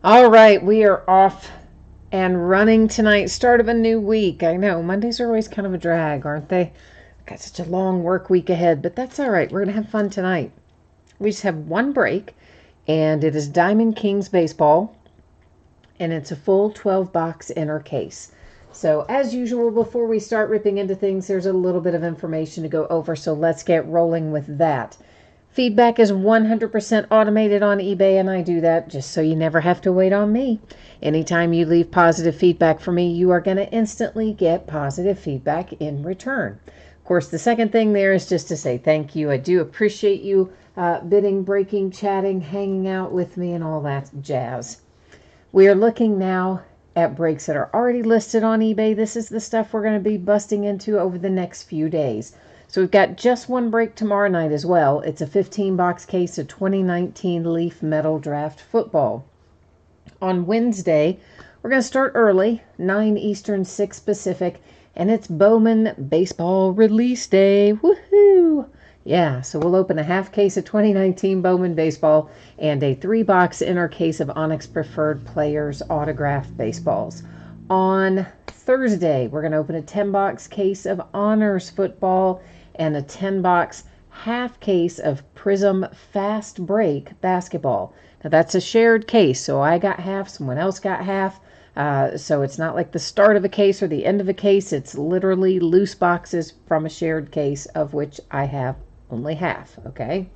All right, we are off and running tonight. Start of a new week. I know Mondays are always kind of a drag, aren't they? Got such a long work week ahead, but that's all right. We're going to have fun tonight. We just have one break, and it is Diamond Kings baseball, and it's a full 12-box inner case. So as usual, before we start ripping into things, there's a little bit of information to go over, so let's get rolling with that. Feedback is 100% automated on eBay, and I do that just so you never have to wait on me. Anytime you leave positive feedback for me, you are going to instantly get positive feedback in return. Of course, the second thing there is just to say thank you. I do appreciate you bidding, breaking, chatting, hanging out with me, and all that jazz. We are looking now at breaks that are already listed on eBay. This is the stuff we're going to be busting into over the next few days. So we've got just one break tomorrow night as well. It's a 15-box case of 2019 Leaf Metal Draft Football. On Wednesday, we're going to start early, 9 Eastern, 6 Pacific, and it's Bowman Baseball Release Day. Woohoo! Yeah, so we'll open a half case of 2019 Bowman Baseball and a 3-box inner case of Onyx Preferred Players autographed baseballs. On Thursday, we're going to open a 10-box case of Honors Football and a 10-box half case of Prism Fast Break basketball. Now that's a shared case, so I got half, someone else got half. So it's not like the start of a case or the end of a case. It's literally loose boxes from a shared case, of which I have only half, okay?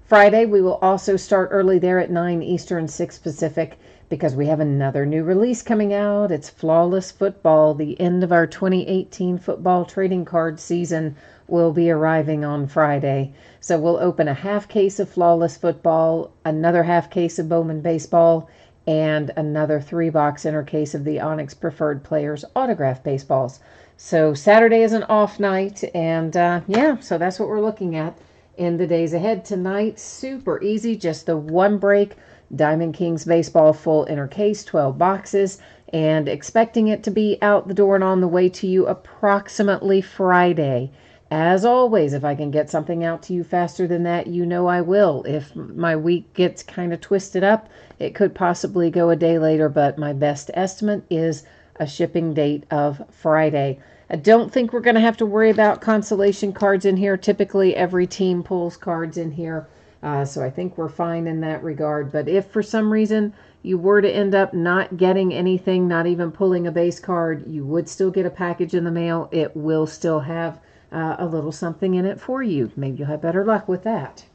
Friday, we will also start early there at 9 Eastern, 6 Pacific, because we have another new release coming out. It's Flawless Football. The end of our 2018 football trading card season will be arriving on Friday. So we'll open a half case of Flawless Football, another half case of Bowman Baseball, and another 3-box inner case of the Onyx Preferred Players autograph baseballs. So Saturday is an off night, and yeah, so that's what we're looking at in the days ahead. Tonight, super easy, just the one break. Diamond Kings baseball full inner case, 12 boxes, and expecting it to be out the door and on the way to you approximately Friday. As always, if I can get something out to you faster than that, you know I will. If my week gets kind of twisted up, it could possibly go a day later, but my best estimate is a shipping date of Friday. I don't think we're going to have to worry about consolation cards in here. Typically, every team pulls cards in here. So I think we're fine in that regard. But if for some reason you were to end up not getting anything, not even pulling a base card, you would still get a package in the mail. It will still have a little something in it for you. Maybe you'll have better luck with that.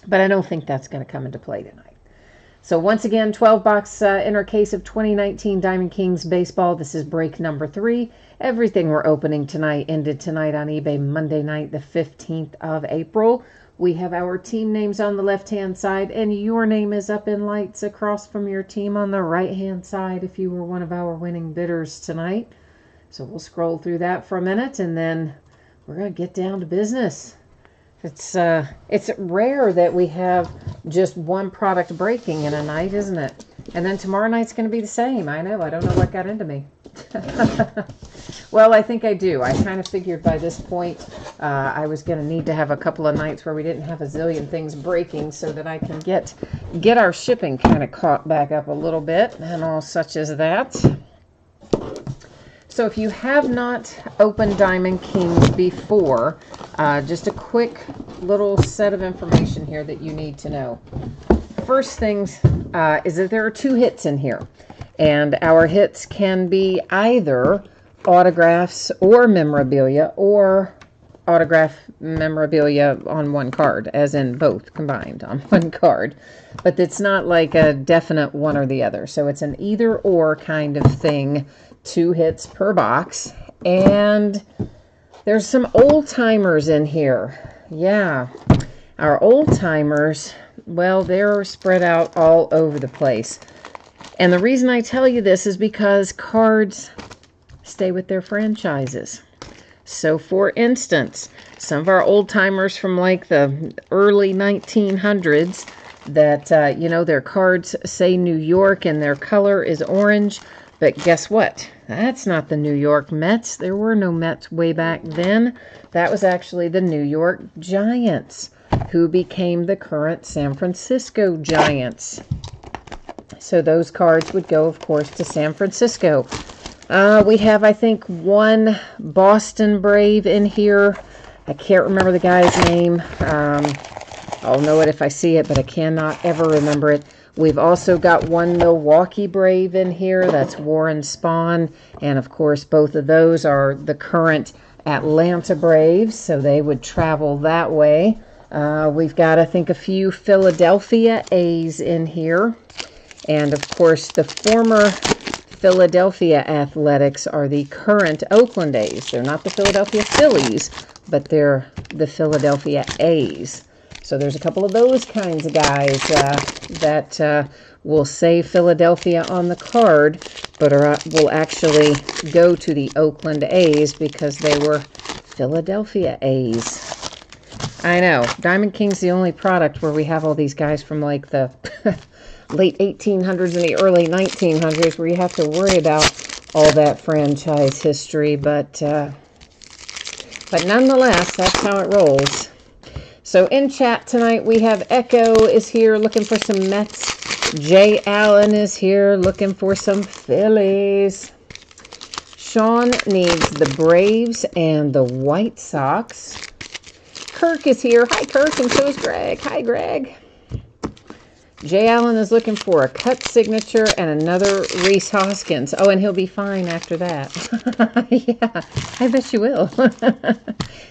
But I don't think that's going to come into play tonight. So once again, 12-box inner case of 2019 Diamond Kings baseball. This is break number 3. Everything we're opening tonight ended tonight on eBay Monday night, the 15th of April. We have our team names on the left-hand side, and your name is up in lights across from your team on the right-hand side if you were one of our winning bidders tonight. So we'll scroll through that for a minute, and then we're going to get down to business. It's rare that we have just one product breaking in a night, isn't it? And then tomorrow night's going to be the same. I know. I don't know what got into me. Well, I think I do. I kind of figured by this point I was going to need to have a couple of nights where we didn't have a zillion things breaking so that I can get our shipping kind of caught back up a little bit and all such as that. So if you have not opened Diamond Kings before, just a quick little set of information here that you need to know. First things is that there are 2 hits in here. And our hits can be either autographs or memorabilia, or autograph memorabilia on one card, as in both combined on one card. But it's not like a definite one or the other. So it's an either or kind of thing. 2 hits per box. And there's some old timers in here. Yeah. Our old timers, well, they're spread out all over the place. And the reason I tell you this is because cards stay with their franchises. So, for instance, some of our old-timers from like the early 1900s that, you know, their cards say New York and their color is orange. But guess what? That's not the New York Mets. There were no Mets way back then. That was actually the New York Giants, who became the current San Francisco Giants. So those cards would go, of course, to San Francisco. We have, I think, one Boston Brave in here. I can't remember the guy's name. I'll know it if I see it, but I cannot ever remember it. We've also got one Milwaukee Brave in here. That's Warren Spahn. And, of course, both of those are the current Atlanta Braves, so they would travel that way. We've got, I think, a few Philadelphia A's in here. And, of course, the former Philadelphia Athletics are the current Oakland A's. They're not the Philadelphia Phillies, but they're the Philadelphia A's. So there's a couple of those kinds of guys that will say Philadelphia on the card, but will actually go to the Oakland A's because they were Philadelphia A's. I know. Diamond King's the only product where we have all these guys from like the late 1800s and the early 1900s where you have to worry about all that franchise history, but nonetheless, that's how it rolls. So in chat tonight, we have Echo is here looking for some Mets. Jay Allen is here looking for some Phillies. Sean needs the Braves and the White Sox. Kirk is here. Hi, Kirk, and so is Greg. Hi, Greg. Jay Allen is looking for a cut signature and another Rhys Hoskins. Oh, and he'll be fine after that. Yeah, I bet you will.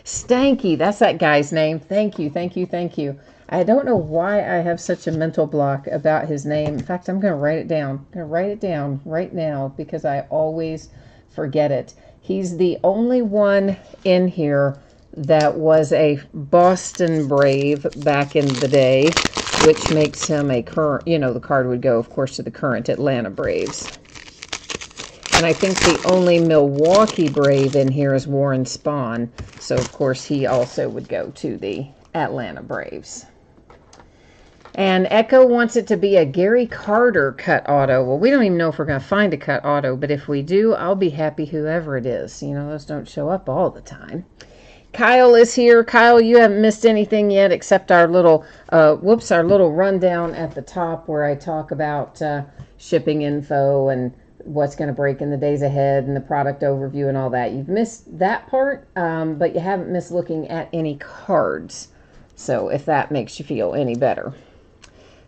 Stanky, that's that guy's name. Thank you, thank you, thank you. I don't know why I have such a mental block about his name. In fact, I'm going to write it down. I'm going to write it down right now because I always forget it. He's the only one in here that was a Boston Brave back in the day, which makes him a current, the card would go, of course, to the current Atlanta Braves. And I think the only Milwaukee Brave in here is Warren Spahn. So, of course, he also would go to the Atlanta Braves. And Echo wants it to be a Gary Carter cut auto. Well, we don't even know if we're going to find a cut auto, but if we do, I'll be happy whoever it is. Those don't show up all the time. Kyle is here. Kyle, you haven't missed anything yet except our little, our little rundown at the top where I talk about shipping info and what's going to break in the days ahead and the product overview and all that. You've missed that part, but you haven't missed looking at any cards. So if that makes you feel any better.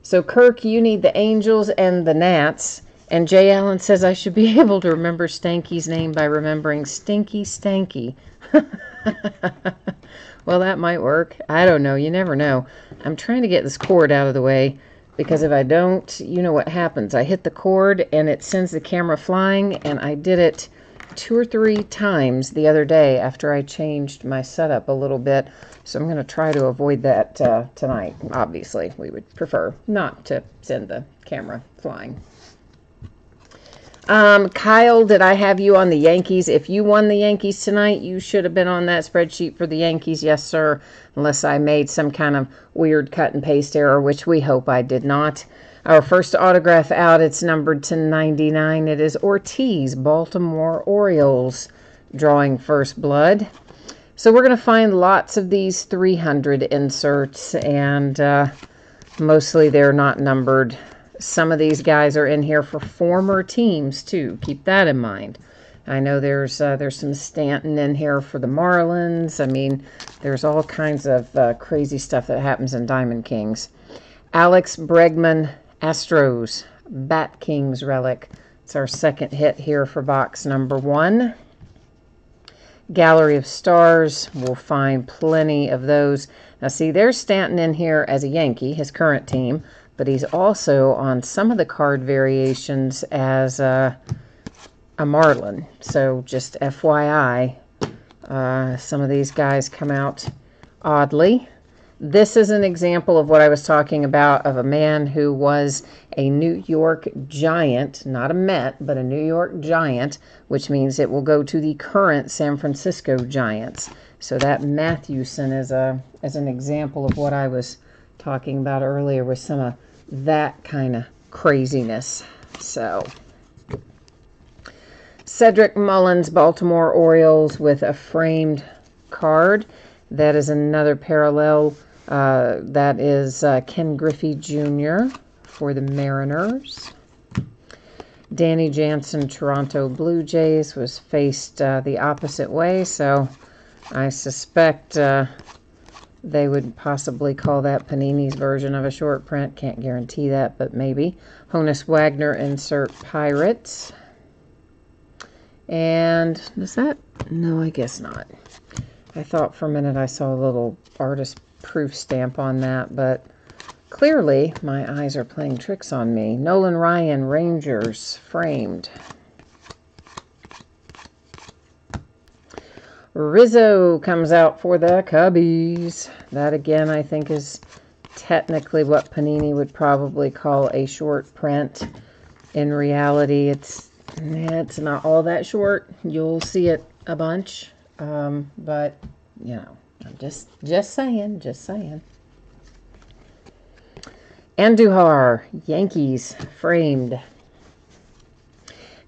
So Kirk, you need the Angels and the Nats. And Jay Allen says I should be able to remember Stanky's name by remembering Stinky Stanky. Well, that might work. I don't know. You never know. I'm trying to get this cord out of the way because if I don't, you know what happens. I hit the cord and it sends the camera flying, and I did it 2 or 3 times the other day after I changed my setup a little bit. So I'm going to try to avoid that tonight. Obviously, we would prefer not to send the camera flying. Kyle, did I have you on the Yankees? If you won the Yankees tonight, you should have been on that spreadsheet for the Yankees. Yes, sir. Unless I made some kind of weird cut and paste error, which we hope I did not. Our first autograph out, it's numbered to 99. It is Ortiz, Baltimore Orioles, drawing first blood. So we're going to find lots of these 300 inserts, and mostly they're not numbered. Some of these guys are in here for former teams, too. Keep that in mind. I know there's some Stanton in here for the Marlins. I mean, there's all kinds of crazy stuff that happens in Diamond Kings. Alex Bregman, Astros, Bat Kings relic. It's our second hit here for box number 1. Gallery of Stars. We'll find plenty of those. Now, see, there's Stanton in here as a Yankee, his current team. But he's also on some of the card variations as a Marlin. So just FYI, some of these guys come out oddly. This is an example of what I was talking about, of a man who was a New York Giant, not a Met, but a New York Giant, which means it will go to the current San Francisco Giants. So that Mathewson is an example of what I was talking about earlier with some of that kind of craziness. So Cedric Mullins, Baltimore Orioles, with a framed card. That is another parallel. That is Ken Griffey Jr. for the Mariners. Danny Jansen, Toronto Blue Jays, was faced the opposite way, so I suspect they would possibly call that Panini's version of a short print. Can't guarantee that, but maybe. Honus Wagner, insert Pirates. And is that? No, I guess not. I thought for a minute I saw a little artist proof stamp on that, but clearly my eyes are playing tricks on me. Nolan Ryan, Rangers, framed. Rizzo comes out for the Cubbies. That again I think is technically what Panini would probably call a short print. In reality, it's not all that short. You'll see it a bunch. But, you know, I'm just saying. Andujar, Yankees, framed.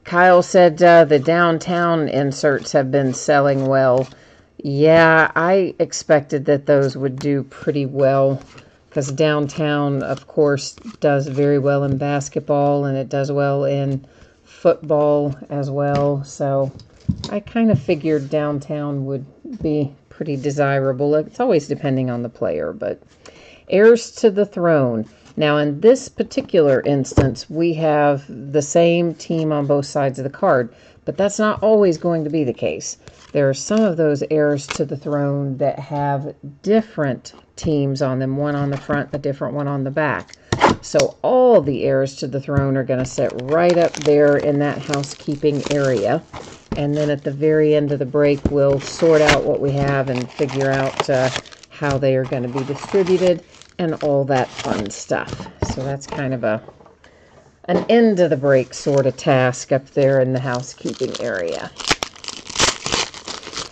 Kyle said the downtown inserts have been selling well. Yeah, I expected that those would do pretty well because downtown, of course, does very well in basketball and it does well in football as well. So I kind of figured downtown would be pretty desirable. It's always depending on the player, but Heirs to the Throne. Now, in this particular instance, we have the same team on both sides of the card, but that's not always going to be the case. There are some of those Heirs to the Throne that have different teams on them, one on the front, a different one on the back. So all the Heirs to the Throne are going to sit right up there in that housekeeping area. And then at the very end of the break, we'll sort out what we have and figure out how they are going to be distributed and all that fun stuff. So that's kind of an end of the break sort of task up there in the housekeeping area.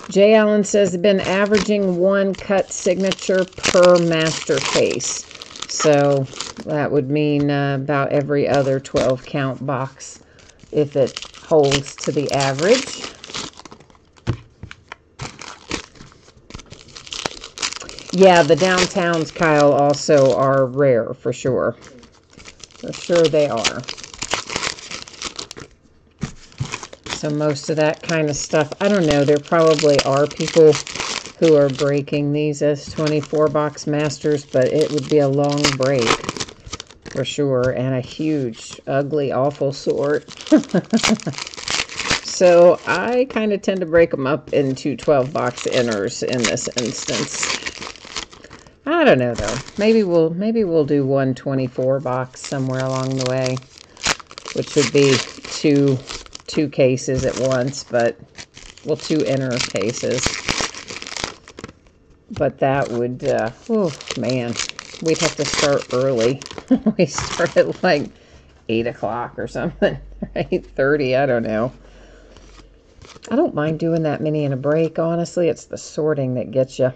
Jay Allen says they've been averaging one cut signature per master case. So that would mean about every other 12 count box if it holds to the average. Yeah, the downtowns, Kyle, also are rare for sure. For sure they are. So most of that kind of stuff, I don't know, there probably are people who are breaking these as 24 box masters, but it would be a long break for sure, and a huge, ugly, awful sort. So I kind of tend to break them up into 12 box inners in this instance. I don't know though. Maybe we'll do one 24 box somewhere along the way, which would be two cases at once, but well, two inner cases. But that would, oh man, we'd have to start early. We start at like 8 o'clock or something, 8:30. I don't know. I don't mind doing that many in a break. Honestly, it's the sorting that gets you.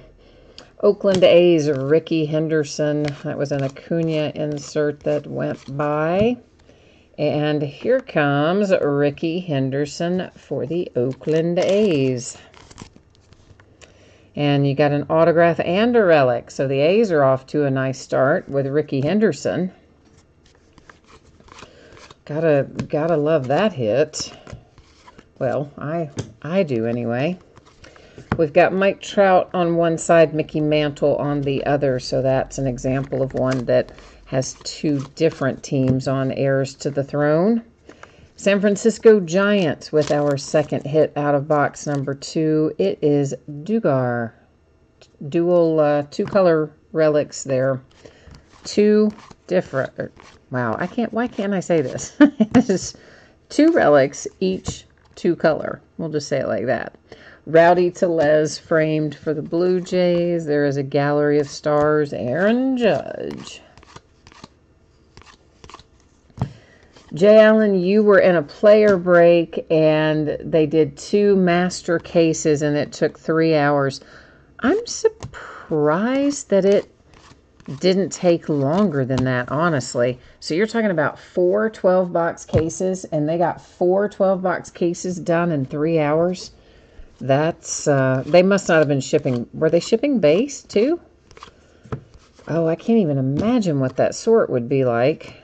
Oakland A's, Ricky Henderson. That was an Acuna insert that went by. And here comes Ricky Henderson for the Oakland A's. And you got an autograph and a relic. So the A's are off to a nice start with Ricky Henderson. Gotta love that hit. Well, I do anyway. We've got Mike Trout on one side, Mickey Mantle on the other. So that's an example of one that has two different teams on Heirs to the Throne. San Francisco Giants with our second hit out of box number 2. It is Dugar. Dual two-color relics there. Two different... Wow, why can't I say this? This is 2 relics, each 2-color. We'll just say it like that. Rowdy Tellez framed for the Blue Jays. There is a gallery of stars. Aaron Judge. Jay Allen, you were in a player break and they did 2 master cases and it took 3 hours. I'm surprised that it didn't take longer than that, honestly. So you're talking about 4 12-box cases and they got 4 12-box cases done in 3 hours? That's, they must not have been shipping. Were they shipping base too? Oh, I can't even imagine what that sort would be like.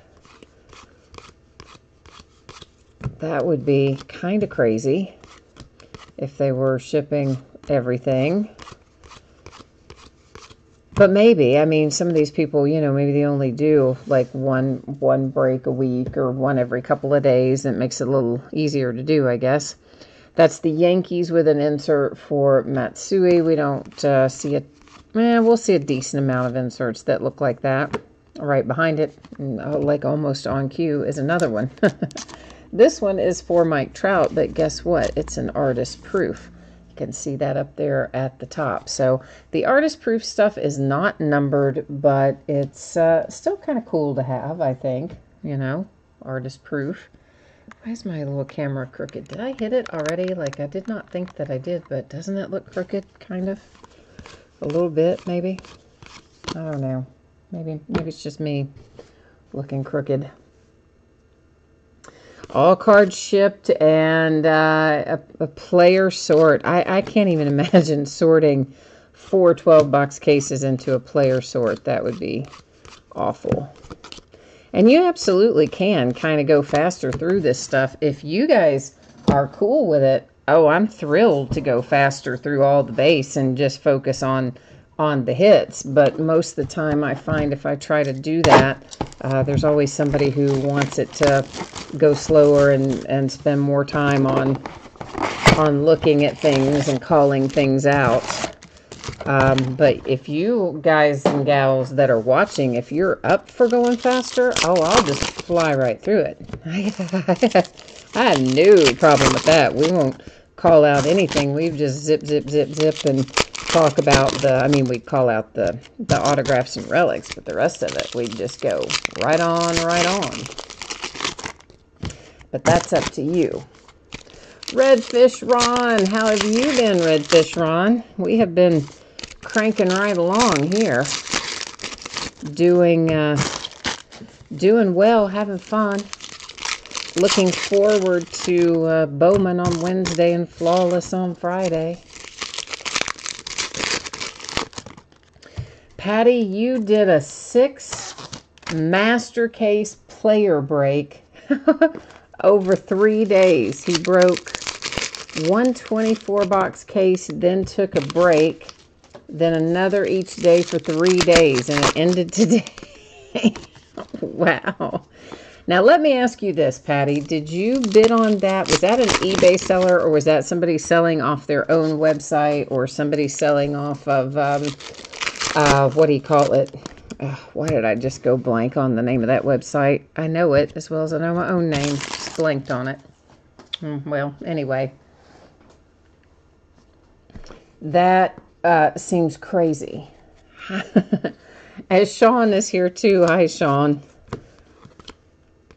that would be kind of crazy if they were shipping everything. But maybe, I mean, some of these people, you know, maybe they only do like one break a week or one every couple of days. That makes it a little easier to do, I guess. That's the Yankees with an insert for Matsui. We don't see it. We'll see a decent amount of inserts that look like that. Right behind it, like almost on cue, is another one. This one is for Mike Trout, but guess what? It's an artist proof. You can see that up there at the top. So the artist proof stuff is not numbered, but it's still kind of cool to have, I think. You know, artist proof. Why is my little camera crooked? Did I hit it already? Like, I did not think that I did, but doesn't it look crooked, kind of? A little bit, maybe? I don't know. Maybe it's just me looking crooked. All cards shipped and a player sort. I can't even imagine sorting 4 12-box cases into a player sort. That would be awful. And you absolutely can kind of go faster through this stuff. If you guys are cool with it, oh, I'm thrilled to go faster through all the base and just focus on the hits. But most of the time I find if I try to do that, there's always somebody who wants it to go slower and spend more time on looking at things and calling things out. But if you guys and gals that are watching, if you're up for going faster, oh, I'll just fly right through it. I have no problem with that. We won't call out anything. We've just zip, and talk about we call out the autographs and relics, but the rest of it, we just go right on. But that's up to you. Redfish Ron, how have you been, Redfish Ron? We have been cranking right along here. Doing well, having fun. Looking forward to Bowman on Wednesday and Flawless on Friday. Patty, you did a 6 master case player break over 3 days. He broke one 24-box case, then took a break, then another each day for 3 days, and it ended today. Wow. Now, let me ask you this, Patty. Did you bid on that? Was that an eBay seller, or was that somebody selling off their own website, or somebody selling off of, what do you call it? Why did I just go blank on the name of that website? I know it as well as I know my own name. Just blanked on it. Well, anyway. That seems crazy. As Sean is here too. Hi, Sean.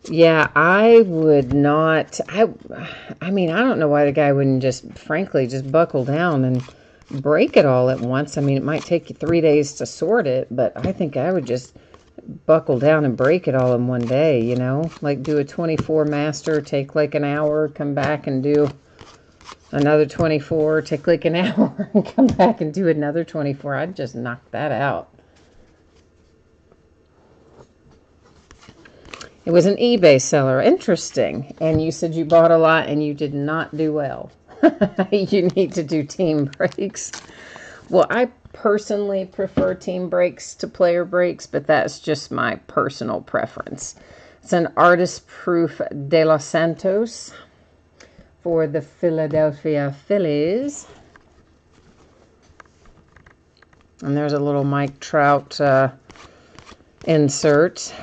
Yeah, I would not. I mean, I don't know why the guy wouldn't just, frankly, just buckle down and break it all at once. I mean, it might take you 3 days to sort it, but I think I would just buckle down and break it all in one day, you know? Like do a 24 master, take like an hour, come back and do another 24, take like an hour and come back and do another 24. I'd just knock that out. It was an eBay seller. Interesting. And you said you bought a lot and you did not do well. You need to do team breaks. Well, I personally prefer team breaks to player breaks, but that's just my personal preference. It's an artist proof De Los Santos for the Philadelphia Phillies. And there's a little Mike Trout insert.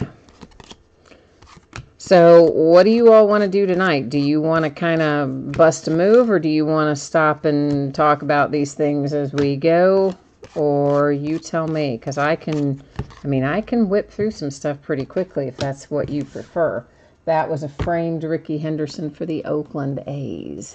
So what do you all want to do tonight? Do you want to kind of bust a move, or do you want to stop and talk about these things as we go? Or you tell me, because I can whip through some stuff pretty quickly if that's what you prefer. That was a framed Ricky Henderson for the Oakland A's.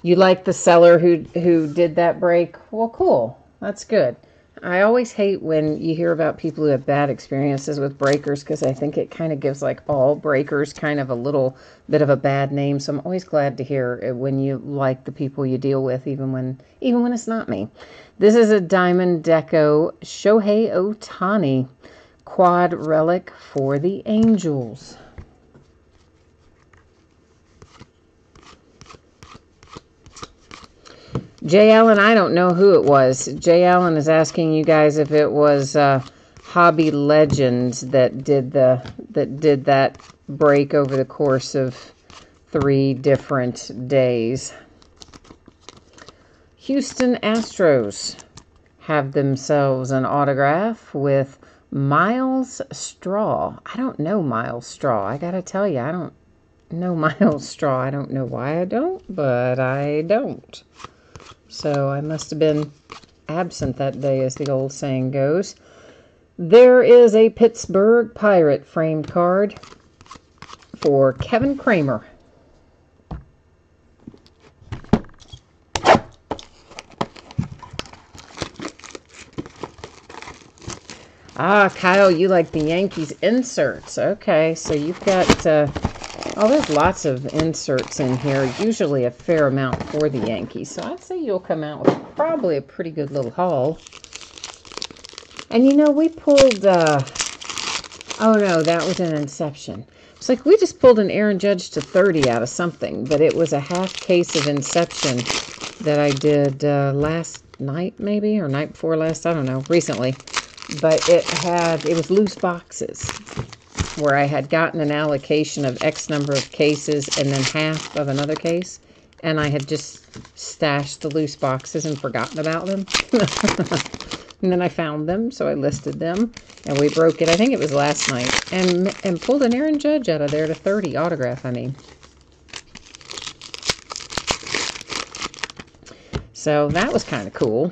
You like the seller who did that break? Well, cool. That's good. I always hate when you hear about people who have bad experiences with breakers, because I think it kind of gives like all breakers kind of a little bit of a bad name. So I'm always glad to hear when you like the people you deal with, even when it's not me. This is a Diamond Deco Shohei Ohtani quad relic for the Angels. Jay Allen, I don't know who it was. Jay Allen is asking you guys if it was Hobby Legends that did that break over the course of 3 different days. Houston Astros have themselves an autograph with Miles Straw. I don't know Miles Straw. I gotta tell you, I don't know Miles Straw. I don't know why I don't, but I don't. So I must have been absent that day, as the old saying goes. There is a Pittsburgh Pirate framed card for Kevin Kramer. Ah, Kyle, you like the Yankees inserts. Okay, so you've got, there's lots of inserts in here, usually a fair amount for the Yankees. So I'd say you'll come out with probably a pretty good little haul. And you know, we pulled, oh no, that was an Inception. It's like we just pulled an Aaron Judge to 30 out of something, but it was a half case of Inception that I did last night maybe, or night before last, I don't know, recently. But it was loose boxes where I had gotten an allocation of X number of cases and then half of another case. And I had just stashed the loose boxes and forgotten about them. And then I found them, so I listed them. And we broke it, I think it was last night. And pulled an Aaron Judge out of there to 30 autograph, I mean. So that was kind of cool.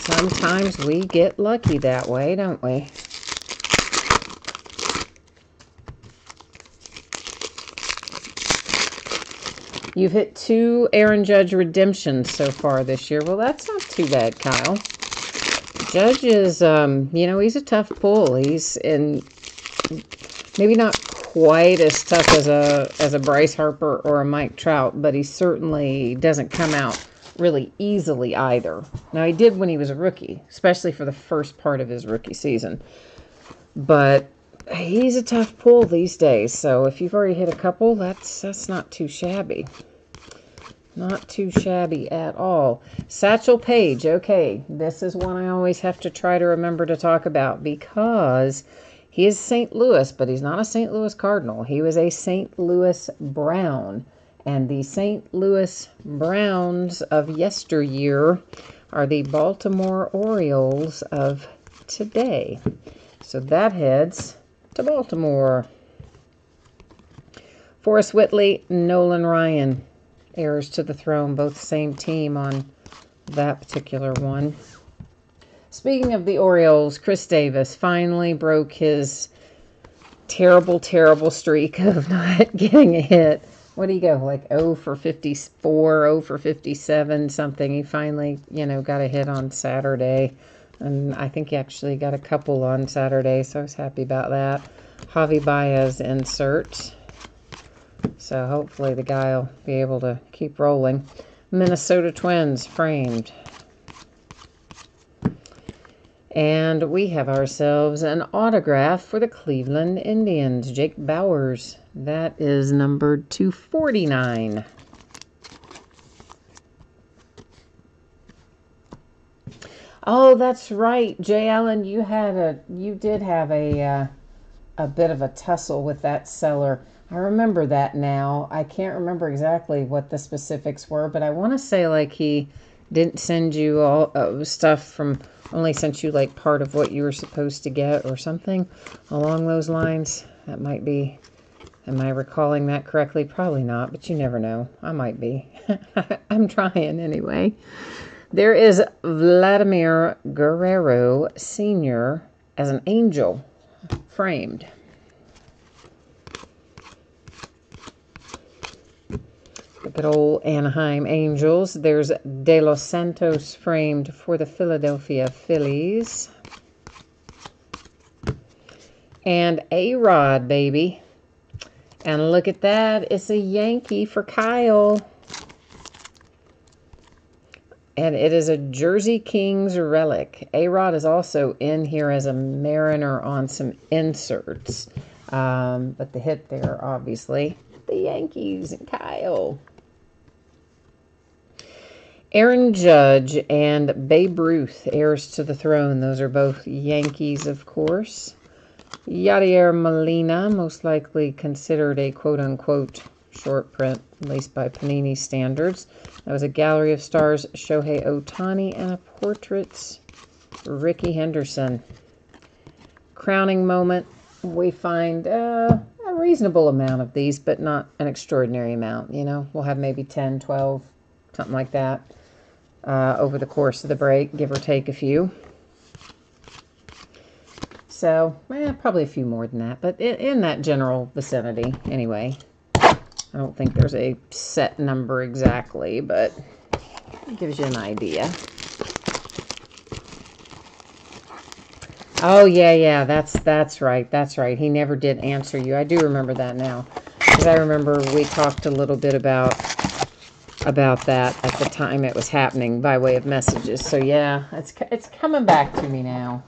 Sometimes we get lucky that way, don't we? You've hit 2 Aaron Judge redemptions so far this year. Well, that's not too bad, Kyle. Judge is, he's a tough pull. He's in maybe not quite as tough as a Bryce Harper or a Mike Trout, but he certainly doesn't come out really easily either. Now, he did when he was a rookie, especially for the first part of his rookie season. But he's a tough pull these days, so if you've already hit a couple, that's not too shabby. Not too shabby at all. Satchel Paige, okay, this is one I always have to try to remember to talk about because he is St. Louis, but he's not a St. Louis Cardinal. He was a St. Louis Brown. And the St. Louis Browns of yesteryear are the Baltimore Orioles of today. So that heads to Baltimore. Forrest Whitley, Nolan Ryan, heirs to the throne, both same team on that particular one. Speaking of the Orioles, Chris Davis finally broke his terrible, terrible streak of not getting a hit. What do you go, like 0 for 54, 0 for 57, something. He finally, got a hit on Saturday. And I think he actually got a couple on Saturday, so I was happy about that. Javi Baez insert. So hopefully the guy will be able to keep rolling. Minnesota Twins framed. And we have ourselves an autograph for the Cleveland Indians, Jake Bauers. That is numbered 249. Oh, that's right, Jay Allen. You did have a bit of a tussle with that seller. I remember that now. I can't remember exactly what the specifics were, but I want to say like he didn't send you all stuff from. Only sent you like part of what you were supposed to get or something along those lines. That might be, am I recalling that correctly? Probably not, but you never know. I might be. I'm trying anyway. There is Vladimir Guerrero Sr. as an angel framed. Look at old Anaheim Angels. There's De Los Santos framed for the Philadelphia Phillies. And A-Rod, baby. And look at that. It's a Yankee for Kyle. And it is a Jersey Kings relic. A-Rod is also in here as a Mariner on some inserts. But the hit there, obviously, the Yankees and Kyle. Aaron Judge and Babe Ruth, heirs to the throne. Those are both Yankees, of course. Yadier Molina, most likely considered a quote-unquote short print, at least by Panini standards. That was a Gallery of Stars, Shohei Ohtani, and a Portraits, Ricky Henderson. Crowning moment, we find a reasonable amount of these, but not an extraordinary amount. You know, we'll have maybe 10, 12, something like that over the course of the break, give or take a few. So, probably a few more than that, but in that general vicinity anyway. I don't think there's a set number exactly, but it gives you an idea. Oh, yeah, that's right. He never did answer you. I do remember that now, because I remember we talked a little bit about that at the time it was happening by way of messages. So, yeah, it's coming back to me now.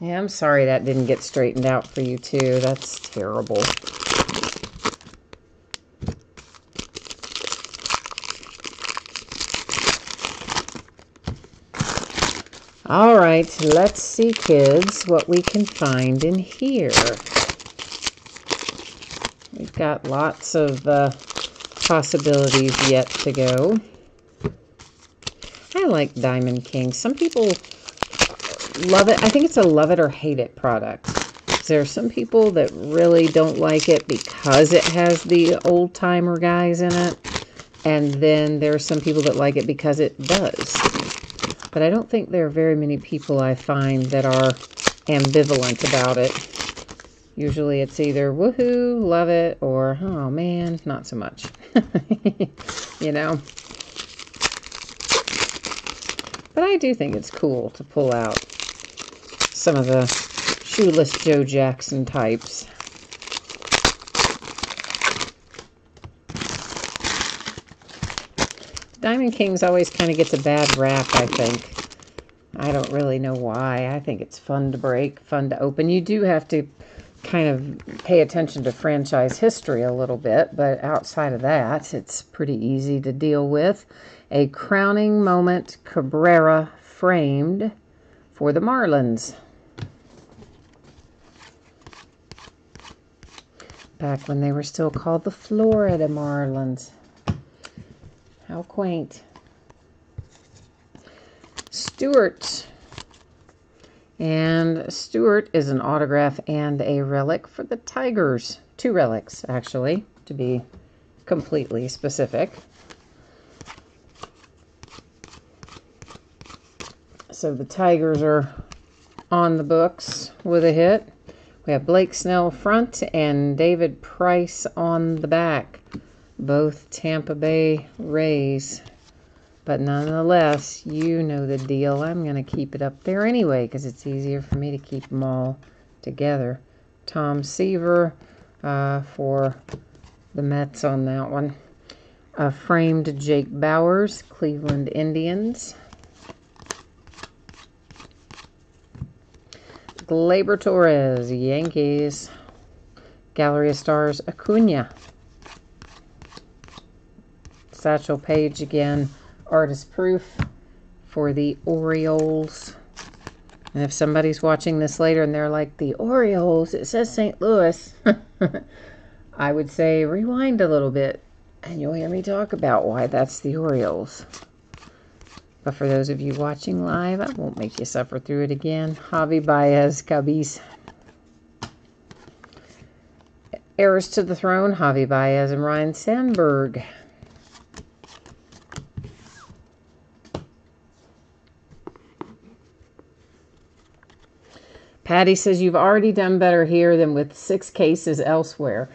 Yeah, I'm sorry that didn't get straightened out for you, too. That's terrible. All right, let's see, kids, what we can find in here. We've got lots of possibilities yet to go. I like Diamond King. Some people love it. I think it's a love it or hate it product. There are some people that really don't like it because it has the old-timer guys in it. And then there are some people that like it because it does. But I don't think there are very many people I find that are ambivalent about it. Usually it's either woohoo, love it, or oh man, not so much. You know? But I do think it's cool to pull out some of the Shoeless Joe Jackson types. Diamond Kings always kind of gets a bad rap, I think. I don't really know why. I think it's fun to break, fun to open. You do have to kind of pay attention to franchise history a little bit, but outside of that, it's pretty easy to deal with. A crowning moment Cabrera framed for the Marlins. Back when they were still called the Florida Marlins. How quaint. Stewart. And Stewart is an autograph and a relic for the Tigers. 2 relics, actually, to be completely specific. So the Tigers are on the books with a hit. We have Blake Snell front and David Price on the back. Both Tampa Bay Rays. But nonetheless, you know the deal. I'm going to keep it up there anyway because it's easier for me to keep them all together. Tom Seaver for the Mets on that one. Framed Jake Bauers, Cleveland Indians. Gleyber Torres, Yankees. Gallery of Stars, Acuna. Satchel Paige again, artist proof for the Orioles. And if somebody's watching this later and they're like, the Orioles, it says St. Louis, I would say rewind a little bit and you'll hear me talk about why that's the Orioles. But for those of you watching live, I won't make you suffer through it again. Javi Baez, Cubbies. Heirs to the throne, Javi Baez and Ryan Sandberg. Patty says, you've already done better here than with 6 cases elsewhere.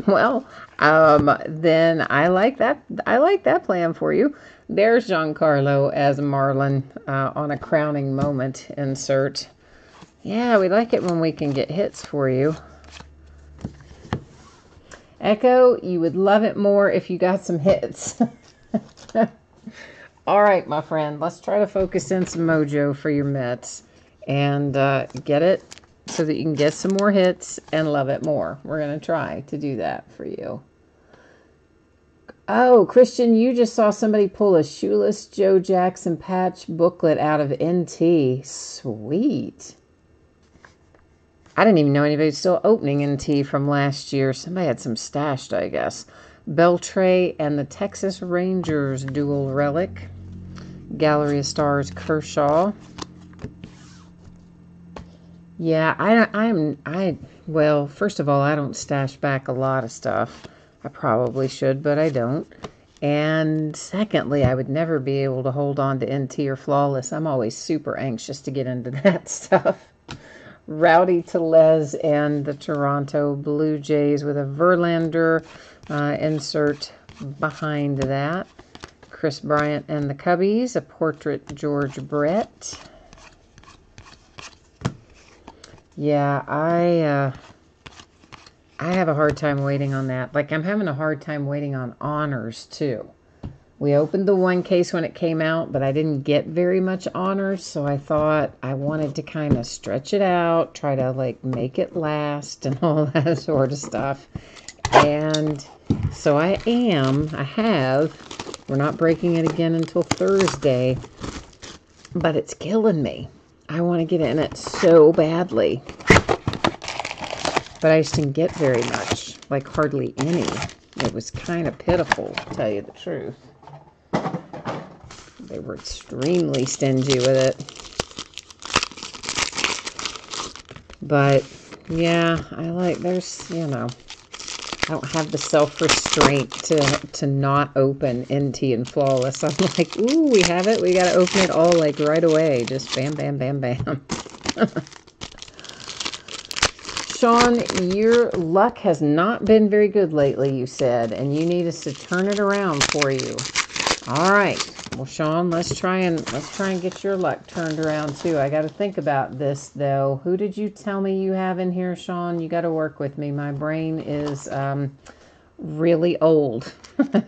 Well, then I like that. I like that plan for you. There's Giancarlo as Marlin on a crowning moment insert. Yeah, we like it when we can get hits for you. Echo, you would love it more if you got some hits. All right, my friend, let's try to focus in some mojo for your Mets and get it so that you can get some more hits and love it more. We're going to try to do that for you. Oh, Christian, you just saw somebody pull a Shoeless Joe Jackson patch booklet out of NT. Sweet. I didn't even know anybody was still opening NT from last year. Somebody had some stashed, I guess. Beltray and the Texas Rangers dual relic. Gallery of Stars Kershaw. Yeah, well, first of all, I don't stash back a lot of stuff. I probably should, but I don't. And secondly, I would never be able to hold on to NT or Flawless. I'm always super anxious to get into that stuff. Rowdy Tellez and the Toronto Blue Jays with a Verlander insert behind that. Chris Bryant and the Cubbies, a portrait George Brett. Yeah, I have a hard time waiting on that. Like, I'm having a hard time waiting on honors, too. We opened the one case when it came out, but I didn't get very much honors, so I thought I wanted to kind of stretch it out, try to, like, make it last and all that sort of stuff. And so we're not breaking it again until Thursday, but it's killing me. I want to get in it so badly. But I just didn't get very much, like hardly any. It was kind of pitiful, to tell you the truth. They were extremely stingy with it. But, yeah, I don't have the self-restraint to not open NT and Flawless. I'm like, ooh, we have it. We got to open it all, like, right away. Just bam, bam, bam, bam. Sean, your luck has not been very good lately, you said, and you need us to turn it around for you. All right. Well, Sean, let's try and get your luck turned around too. I got to think about this though. Who did you tell me you have in here, Sean? You got to work with me. My brain is really old,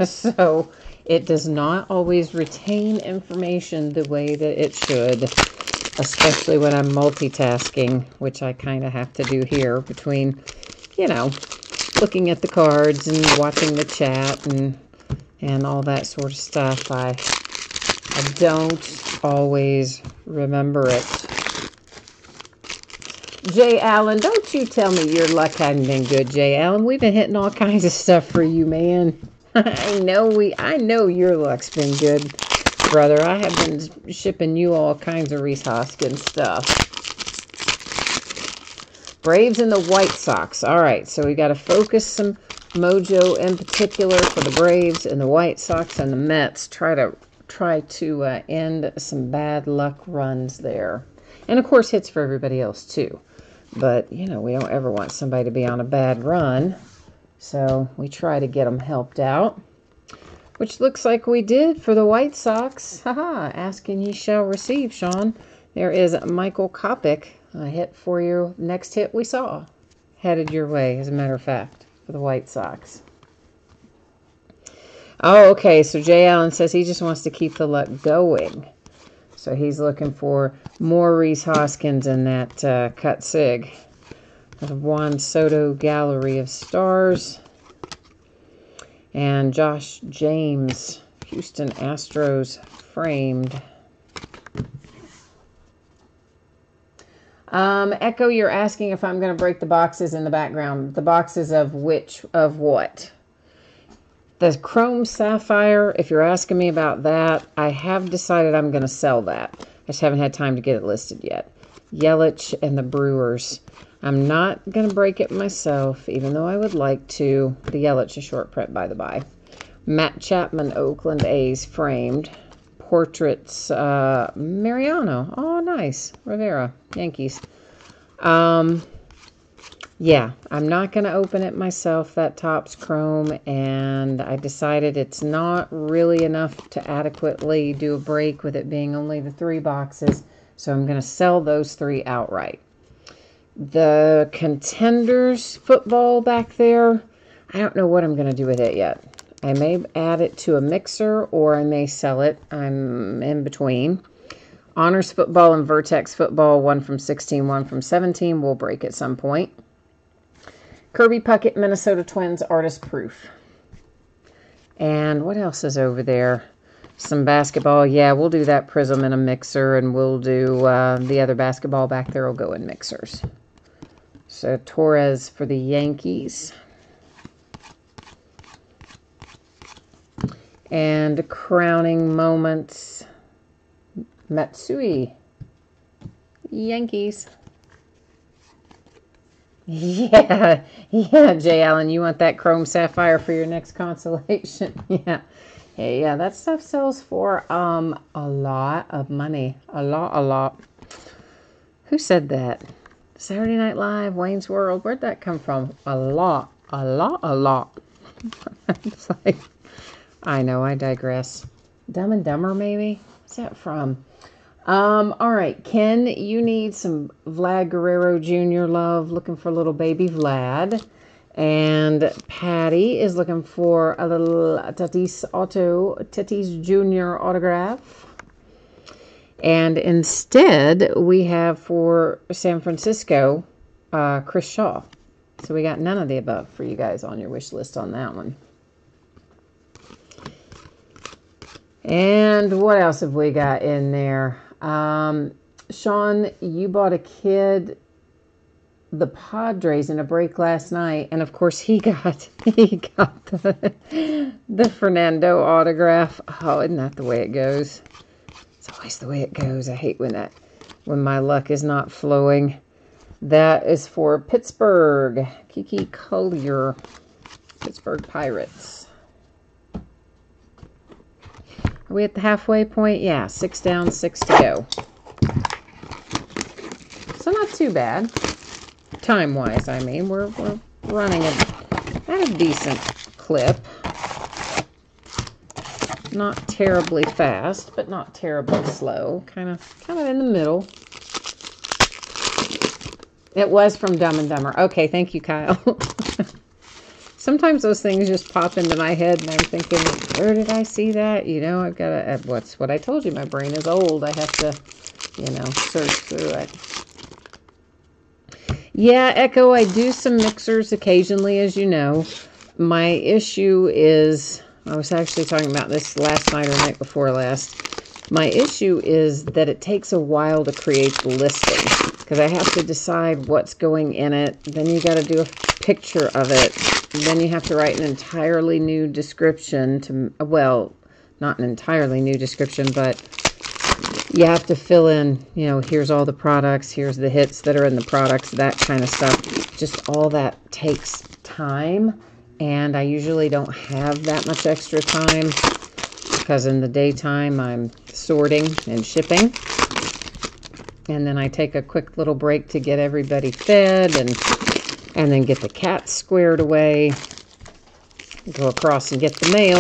so it does not always retain information the way that it should, especially when I'm multitasking, which I kind of have to do here between, looking at the cards and watching the chat and all that sort of stuff. I don't always remember it. Jay Allen, don't you tell me your luck hadn't been good, Jay Allen. We've been hitting all kinds of stuff for you, man. I know your luck's been good, brother. I have been shipping you all kinds of Rhys Hoskins stuff. Braves and the White Sox. All right, so we got to focus some mojo in particular for the Braves and the White Sox and the Mets. Try to end some bad luck runs there. And, of course, hits for everybody else, too. But, we don't ever want somebody to be on a bad run. So we try to get them helped out. Which looks like we did for the White Sox. Haha, ask and ye shall receive, Sean. There is Michael Kopech, a hit for your next hit we saw. Headed your way, as a matter of fact, for the White Sox. Oh, okay, so Jay Allen says he just wants to keep the luck going. So he's looking for more Rhys Hoskins in that cut sig. Juan Soto Gallery of Stars. And Josh James, Houston Astros framed. Echo, you're asking if I'm going to break the boxes in the background. The boxes of what? The Chrome Sapphire, if you're asking me about that, I have decided I'm going to sell that. I just haven't had time to get it listed yet. Yelich and the Brewers. I'm not going to break it myself, even though I would like to. The Yelich, a short print, by the by. Matt Chapman, Oakland A's, framed. Portraits, Mariano. Oh, nice. Rivera, Yankees. Yeah, I'm not going to open it myself, that Topps Chrome, and I decided it's not really enough to adequately do a break with it being only the 3 boxes, so I'm going to sell those 3 outright. The Contenders football back there, I don't know what I'm going to do with it yet. I may add it to a mixer or I may sell it. I'm in between. Honors Football and Vertex Football, one from 16, one from 17, will break at some point. Kirby Puckett, Minnesota Twins, Artist Proof. And what else is over there? Some basketball. Yeah, we'll do that Prism in a mixer, and we'll do the other basketball back there will go in mixers. So Torres for the Yankees. And Crowning Moments, Matsui, Yankees. Yeah, Jay Allen, you want that Chrome Sapphire for your next consolation? Yeah. Hey, yeah, that stuff sells for a lot of money. A lot. Who said that? Saturday Night Live, Wayne's World. Where'd that come from? A lot. It's like, I know, I digress. Dumb and Dumber, maybe? What's that from? All right, Ken, you need some Vlad Guerrero Jr. love, looking for little baby Vlad. And Patty is looking for a little Tatis Jr. autograph. And instead, we have for San Francisco, Chris Shaw. So we got none of the above for you guys on your wish list on that one. And what else have we got in there? Sean, you bought a kid the Padres in a break last night, and of course he got the Fernando autograph. Oh, isn't that the way it goes? It's always the way it goes. I hate when my luck is not flowing. That is for Pittsburgh. Kiki Collier, Pittsburgh Pirates. Are we at the halfway point? Yeah, 6 down, 6 to go. So not too bad. Time-wise, I mean. We're running at a decent clip. Not terribly fast, but not terribly slow. Kind of in the middle. It was from Dumb and Dumber. Okay, thank you, Kyle. Sometimes those things just pop into my head, and I'm thinking, where did I see that? You know, I've got to, what's what I told you, my brain is old. I have to, search through it. Yeah, Echo, I do some mixers occasionally, as you know. My issue is, I was actually talking about this last night or night before last. My issue is that it takes a while to create the listing, because I have to decide what's going in it. Then you got to do a picture of it. Then you have to write an entirely new description to, well, not an entirely new description, but you have to fill in, here's all the products, here's the hits that are in the products, that kind of stuff. Just all that takes time, and I usually don't have that much extra time because in the daytime I'm sorting and shipping. And then I take a quick little break to get everybody fed and then get the cats squared away, go across and get the mail,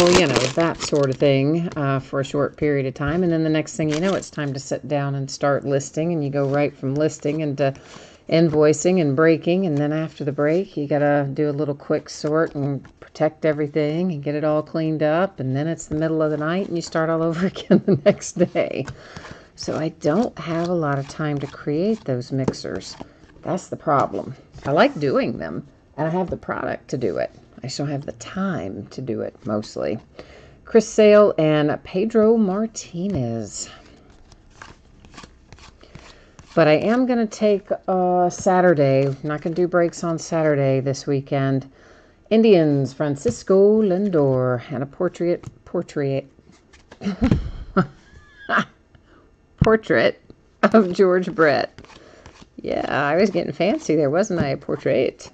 that sort of thing for a short period of time. And then the next thing you know, it's time to sit down and start listing, and you go right from listing into invoicing and breaking. And then after the break, you got to do a little quick sort and protect everything and get it all cleaned up. And then it's the middle of the night and you start all over again the next day. So I don't have a lot of time to create those mixers. That's the problem. I like doing them, and I have the product to do it. I just don't have the time to do it, mostly. Chris Sale and Pedro Martinez. But I am going to take Saturday. I'm not going to do breaks on Saturday this weekend. Indians, Francisco Lindor, and a portrait of George Brett. Yeah, I was getting fancy there, wasn't I? A portrait.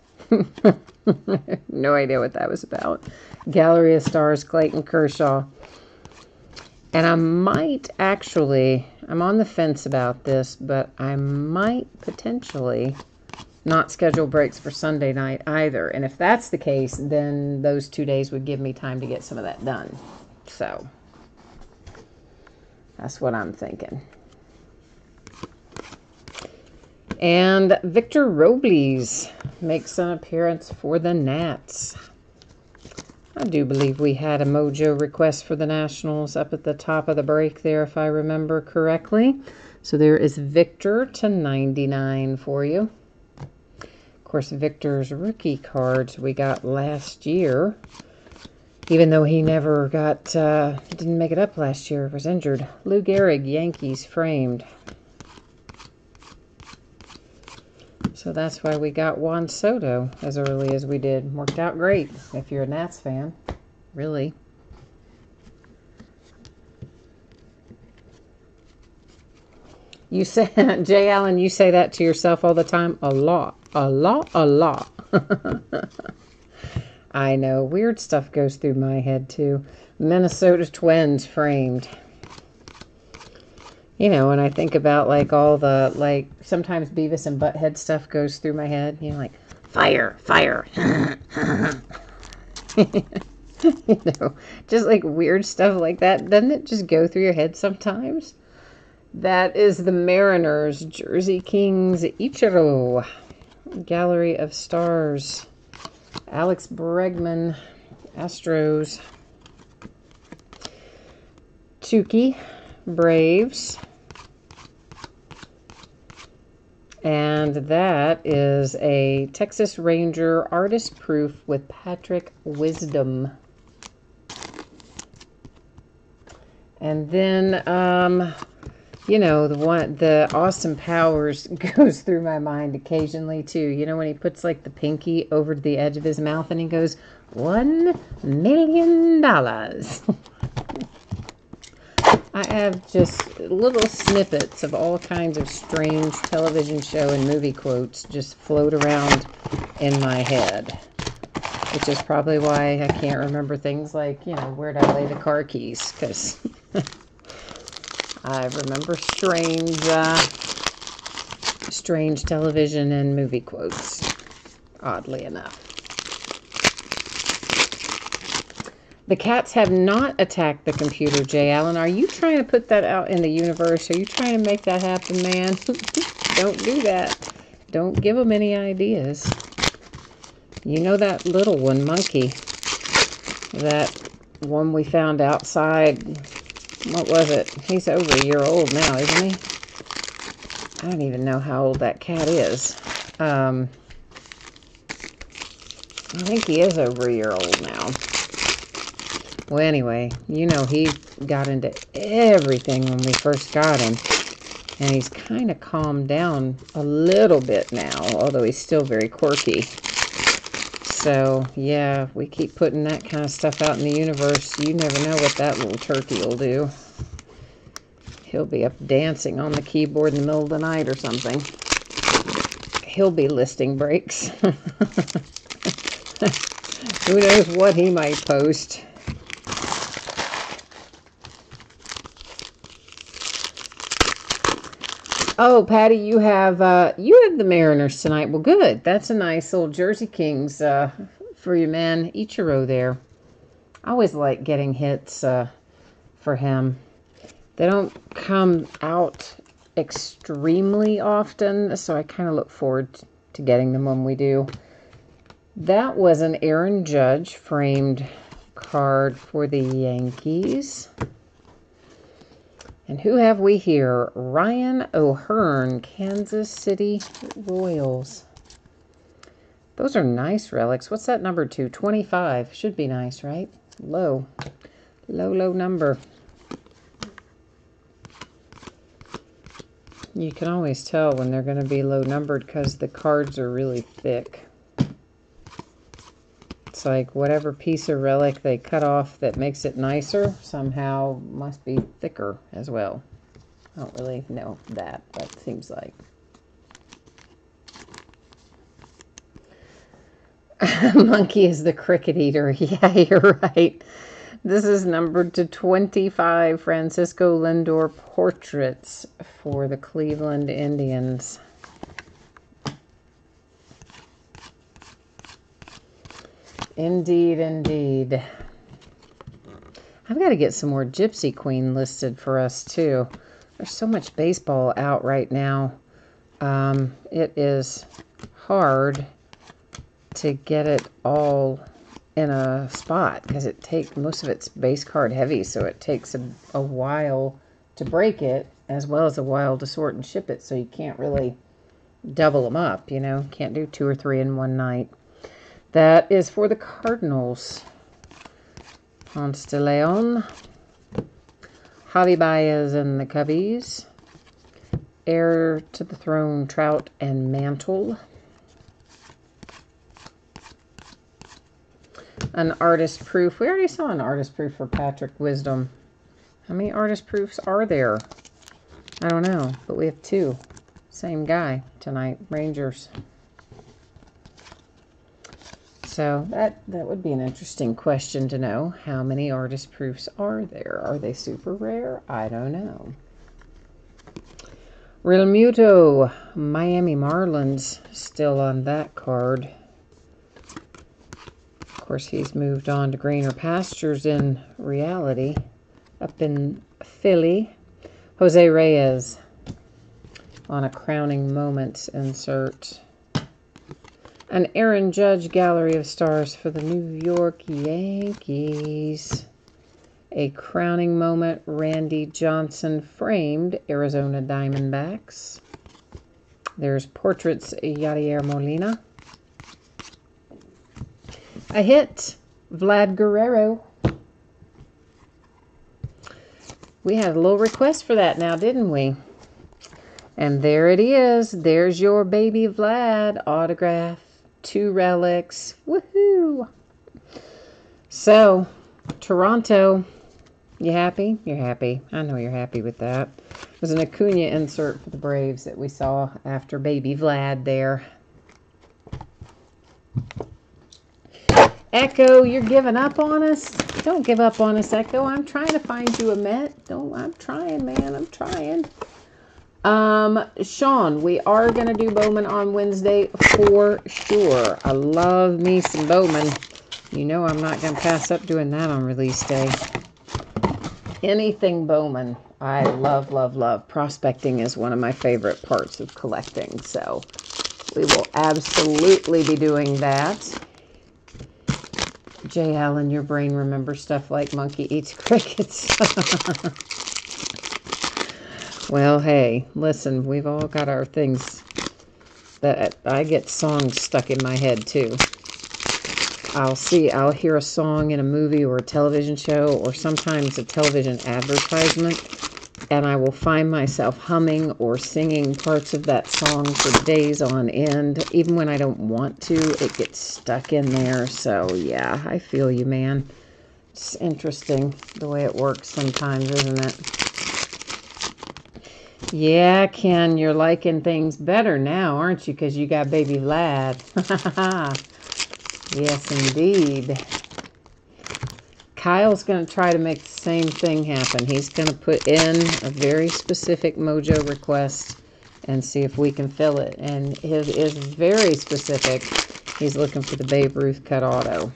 No idea what that was about. Gallery of Stars, Clayton Kershaw. And I might actually, I'm on the fence about this, but I might potentially not schedule breaks for Sunday night either. And if that's the case, then those 2 days would give me time to get some of that done. So that's what I'm thinking. And Victor Robles makes an appearance for the Nats. I do believe we had a Mojo request for the Nationals up at the top of the break there, if I remember correctly. So there is Victor to 99 for you. Of course, Victor's rookie cards we got last year. Even though he never got, didn't make it up last year, was injured. Lou Gehrig, Yankees, framed. So that's why we got Juan Soto as early as we did. Worked out great if you're a Nats fan, really. You say, Jay Allen, you say that to yourself all the time? A lot, a lot, a lot. I know, weird stuff goes through my head too. Minnesota Twins framed. You know, when I think about like all the, like, sometimes Beavis and Butthead stuff goes through my head. You know, like, fire, fire. You know, just like weird stuff like that. Doesn't it just go through your head sometimes? That is the Mariners, Jersey Kings, Ichiro. Gallery of Stars. Alex Bregman, Astros. Chucky, Braves. And that is a Texas Ranger artist proof with Patrick Wisdom. And then, you know, the Austin Powers goes through my mind occasionally too. You know, when he puts like the pinky over the edge of his mouth and he goes, $1 million. I have just little snippets of all kinds of strange television show and movie quotes just float around in my head. Which is probably why I can't remember things like, you know, where'd I lay the car keys? Because I remember strange television and movie quotes, oddly enough. The cats have not attacked the computer, Jay Allen. Are you trying to put that out in the universe? Are you trying to make that happen, man? Don't do that. Don't give them any ideas. You know that little one, Monkey. That one we found outside. What was it? He's over a year old now, isn't he? I don't even know how old that cat is. I think he is over a year old now. Well, anyway, you know, he got into everything when we first got him. And he's kind of calmed down a little bit now, although he's still very quirky. So, yeah, we keep putting that kind of stuff out in the universe. You never know what that little turkey will do. He'll be up dancing on the keyboard in the middle of the night or something. He'll be listing breaks. Who knows what he might post. Oh, Patty, you have the Mariners tonight. Well, good. That's a nice little Jersey Kings for you, man. Ichiro there. I always like getting hits for him. They don't come out extremely often, so I kind of look forward to getting them when we do. That was an Aaron Judge framed card for the Yankees. And who have we here? Ryan O'Hearn, Kansas City Royals. Those are nice relics. What's that number to? 25. Should be nice, right? Low. Low number. You can always tell when they're going to be low numbered because the cards are really thick. It's like whatever piece of relic they cut off that makes it nicer somehow must be thicker as well. I don't really know that, but it seems like. Monkey is the cricket eater. Yeah, you're right. This is numbered to 25 Francisco Lindor portraits for the Cleveland Indians. Indeed, indeed. I've got to get some more Gypsy Queen listed for us, too. There's so much baseball out right now. It is hard to get it all in a spot because most of it's base card heavy, so it takes a while to break it as well as a while to sort and ship it, so you can't really double them up, you know. Can't do 2 or 3 in one night. That is for the Cardinals. Ponce de Leon. Javi Baez and the Cubbies. Heir to the Throne, Trout and Mantle. An artist proof. We already saw an artist proof for Patrick Wisdom. How many artist proofs are there? I don't know, but we have 2. Same guy tonight, Rangers. So that would be an interesting question to know. How many artist proofs are there? Are they super rare? I don't know. Real Muto, Miami Marlins, still on that card. Of course, he's moved on to greener pastures in reality. Up in Philly, Jose Reyes on a crowning moments insert. An Aaron Judge Gallery of Stars for the New York Yankees. A crowning moment, Randy Johnson framed Arizona Diamondbacks. There's Portraits, Yadier Molina. A hit, Vlad Guerrero. We had a little request for that now, didn't we? And there it is. There's your baby Vlad autograph. 2 relics. Woohoo! So, Toronto, you happy? You're happy. I know you're happy with that. There's an Acuna insert for the Braves that we saw after baby Vlad there. Echo, you're giving up on us? Don't give up on us, Echo. I'm trying to find you a Met. I'm trying, man. I'm trying. Sean, we are going to do Bowman on Wednesday for sure. I love me some Bowman. You know I'm not going to pass up doing that on release day. Anything Bowman, I love, love, love. Prospecting is one of my favorite parts of collecting, so we will absolutely be doing that. Jay Allen, your brain remembers stuff like monkey eats crickets. Well, hey, listen, we've all got our things that I get songs stuck in my head too. I'll hear a song in a movie or a television show or sometimes a television advertisement, and I will find myself humming or singing parts of that song for days on end. Even when I don't want to, it gets stuck in there. So yeah, I feel you, man. It's interesting the way it works sometimes, isn't it? Yeah, Ken, you're liking things better now, aren't you? Because you got baby Vlad. Yes, indeed. Kyle's going to try to make the same thing happen. He's going to put in a very specific Mojo request and see if we can fill it. And his is very specific. He's looking for the Babe Ruth cut auto.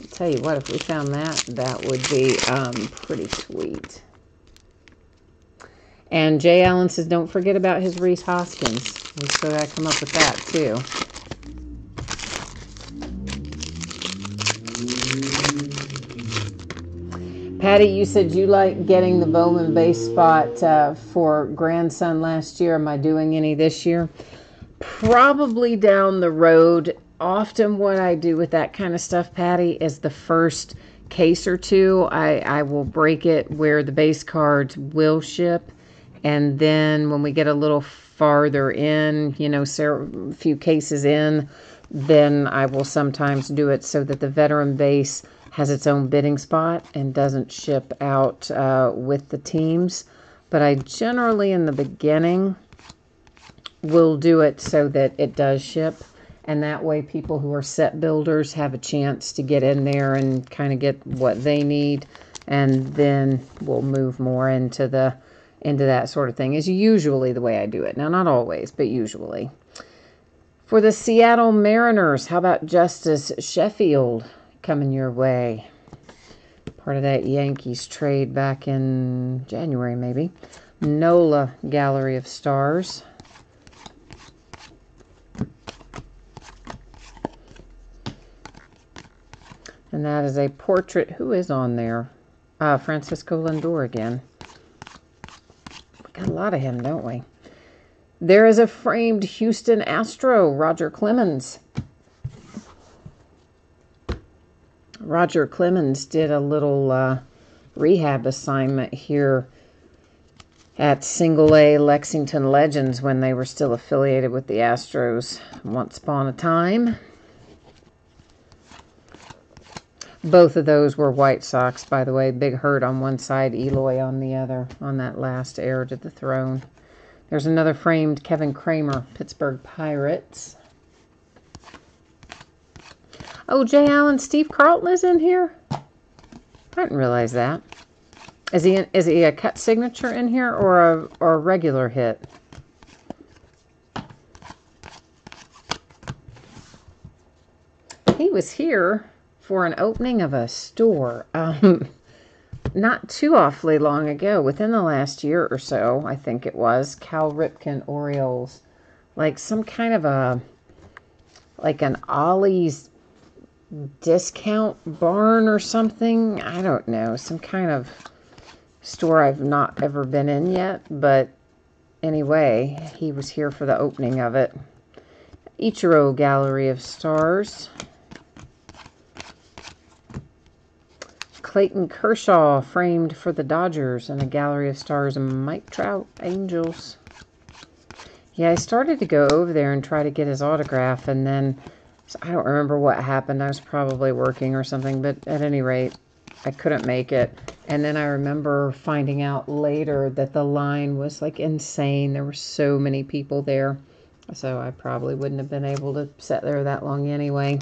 I'll tell you what, if we found that, that would be pretty sweet. And Jay Allen says, don't forget about his Reese Hoskins. We still got to come up with that, too. Patty, you said you like getting the Bowman base spot for grandson last year. Am I doing any this year? Probably down the road. Often what I do with that kind of stuff, Patty, is the first case or two, I will break it where the base cards will ship. And then when we get a little farther in, you know, a few cases in, then I will sometimes do it so that the veteran base has its own bidding spot and doesn't ship out with the teams. But I generally, in the beginning, will do it so that it does ship. And that way people who are set builders have a chance to get in there and kind of get what they need. And then we'll move more into that sort of thing is usually the way I do it. Now, not always, but usually. For the Seattle Mariners, how about Justice Sheffield coming your way? Part of that Yankees trade back in January, maybe. Nola Gallery of Stars. And that is a portrait. Who is on there? Francisco Lindor again. We got a lot of him, don't we? There is a framed Houston Astro, Roger Clemens. Roger Clemens did a little rehab assignment here at Single A Lexington Legends when they were still affiliated with the Astros once upon a time. Both of those were White Sox, by the way. Big Hurt on one side, Eloy on the other, on that last heir to the throne. There's another framed Kevin Kramer, Pittsburgh Pirates. Oh, Jay Allen, Steve Carlton is in here? I didn't realize that. Is he a cut signature in here or a regular hit? He was here for an opening of a store not too awfully long ago, within the last year or so, I think it was. Cal Ripken Orioles. Like some kind of like an Ollie's discount barn or something. I don't know. Some kind of store I've not ever been in yet. But anyway, he was here for the opening of it. Ichiro Gallery of Stars. Clayton Kershaw framed for the Dodgers and a Gallery of Stars and Mike Trout, Angels. Yeah, I started to go over there and try to get his autograph, and then I don't remember what happened. I was probably working or something, but at any rate, I couldn't make it. And then I remember finding out later that the line was like insane. There were so many people there, so I probably wouldn't have been able to sit there that long anyway.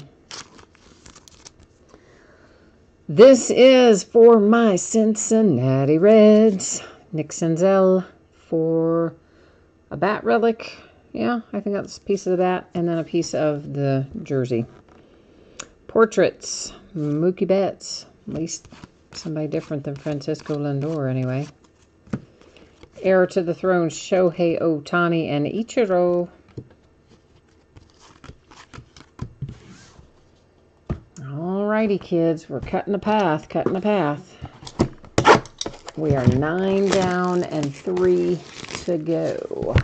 This is for my Cincinnati Reds. Nick Senzel for a bat relic. Yeah, I think that's a piece of the bat. And then a piece of the jersey. Portraits. Mookie Betts. At least somebody different than Francisco Lindor anyway. Heir to the throne, Shohei Ohtani and Ichiro. Alrighty, kids, we're cutting the path, We are 9 down and 3 to go.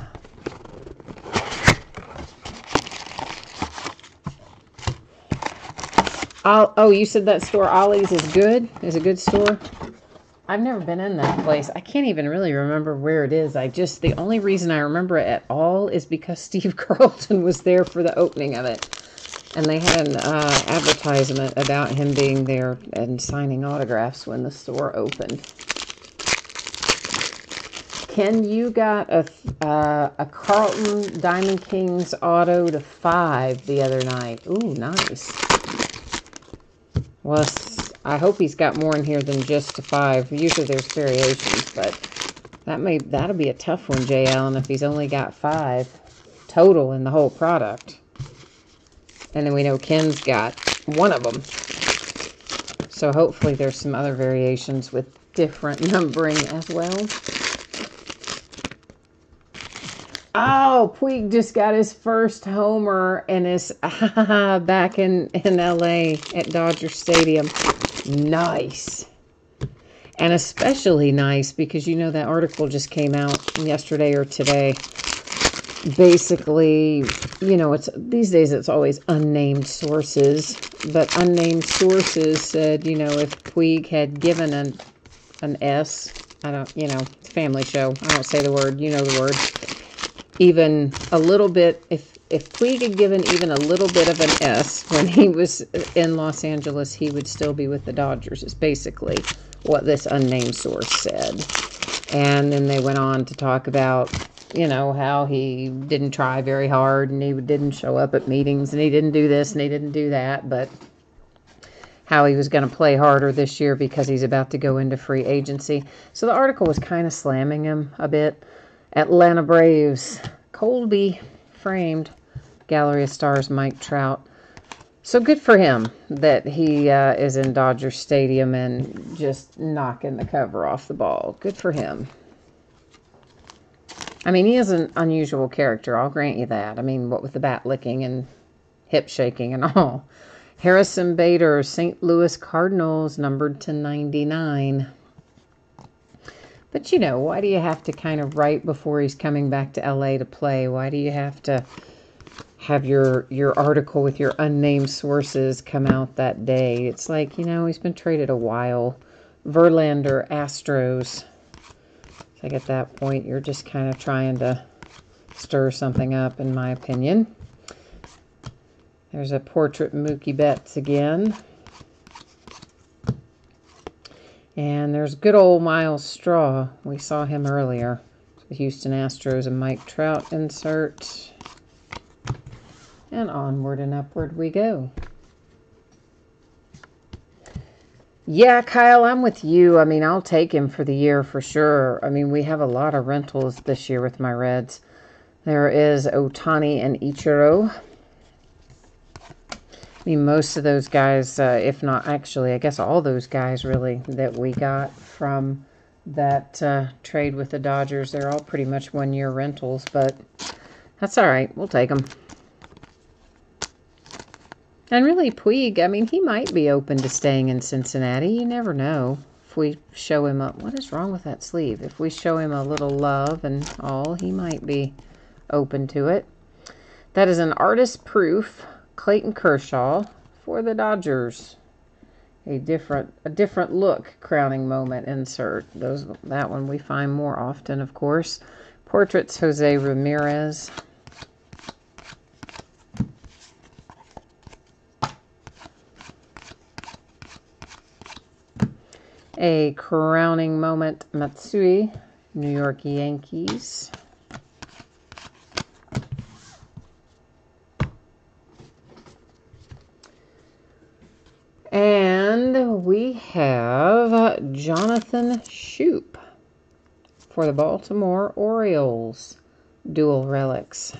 Oh, you said that store, Ollie's, is good? Is a good store? I've never been in that place. I can't even really remember where it is. The only reason I remember it at all is because Steve Carlton was there for the opening of it. And they had an advertisement about him being there and signing autographs when the store opened. Ken, you got a Carlton Diamond Kings auto to 5 the other night. Ooh, nice. Well, I hope he's got more in here than just to 5. Usually there's variations, but that'll be a tough one, Jay Allen, if he's only got 5 total in the whole product. And then we know Ken's got 1 of them. So hopefully there's some other variations with different numbering as well. Oh, Puig just got his first homer and is back in LA at Dodger Stadium. Nice. And especially nice because you know that article just came out yesterday or today. Basically, you know, these days it's always unnamed sources, but unnamed sources said, you know, if Puig had given an S, it's a family show. I don't say the word, you know the word. Even a little bit, if Puig had given even a little bit of an S when he was in Los Angeles, he would still be with the Dodgers, is basically what this unnamed source said. And then they went on to talk about, you know, how he didn't try very hard and he didn't show up at meetings and he didn't do this and he didn't do that, but how he was going to play harder this year because he's about to go into free agency. So the article was kind of slamming him a bit. Atlanta Braves, Colby framed, Gallery of Stars, Mike Trout. So good for him that he is in Dodger Stadium and just knocking the cover off the ball. Good for him. I mean, he is an unusual character, I'll grant you that. I mean, what with the bat licking and hip shaking and all. Harrison Bader, St. Louis Cardinals, numbered to 99. But, you know, why do you have to kind of right before he's coming back to LA to play? Why do you have to have your article with your unnamed sources come out that day? It's like, you know, he's been traded a while. Verlander, Astros. I think at that point, you're just kind of trying to stir something up, in my opinion. There's a portrait Mookie Betts again. And there's good old Miles Straw. We saw him earlier. The Houston Astros and Mike Trout insert. And onward and upward we go. Yeah, Kyle, I'm with you. I mean, I'll take him for the year for sure. I mean, we have a lot of rentals this year with my Reds. There is Ohtani and Ichiro. I mean, most of those guys, if not actually, I guess all those guys really that we got from that trade with the Dodgers, they're all pretty much one-year rentals, but that's all right. We'll take them. And really, Puig, I mean, he might be open to staying in Cincinnati. You never know. If we show him what is wrong with that sleeve? If we show him a little love and all, he might be open to it. That is an artist proof. Clayton Kershaw for the Dodgers. A different look crowning moment insert. That one we find more often, of course. Portraits Jose Ramirez. A crowning moment Matsui, New York Yankees. And we have Jonathan Schoop for the Baltimore Orioles. Dual relics.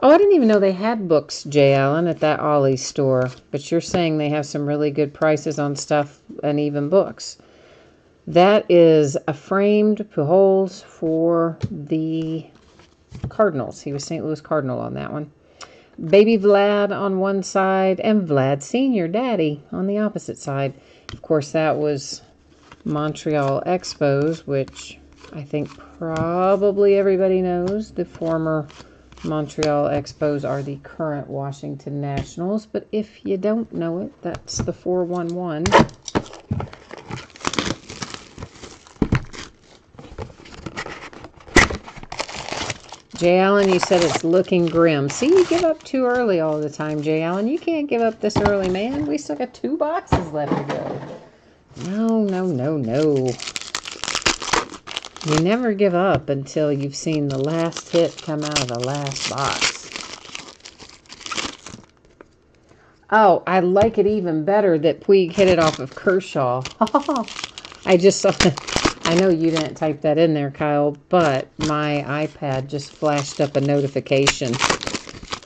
Oh, I didn't even know they had books, Jay Allen, at that Ollie store. But you're saying they have some really good prices on stuff and even books. That is a framed Pujols for the Cardinals. He was St. Louis Cardinal on that one. Baby Vlad on one side and Vlad Sr., Daddy, on the opposite side. Of course, that was Montreal Expos, which I think probably everybody knows. The former Montreal Expos are the current Washington Nationals. But if you don't know it, that's the 411. Jay Allen, you said it's looking grim. See, you give up too early all the time, Jay Allen. You can't give up this early, man. We still got 2 boxes left to go. No, no, no, no. You never give up until you've seen the last hit come out of the last box. Oh, I like it even better that Puig hit it off of Kershaw. I just saw it. I know you didn't type that in there, Kyle, but my iPad just flashed up a notification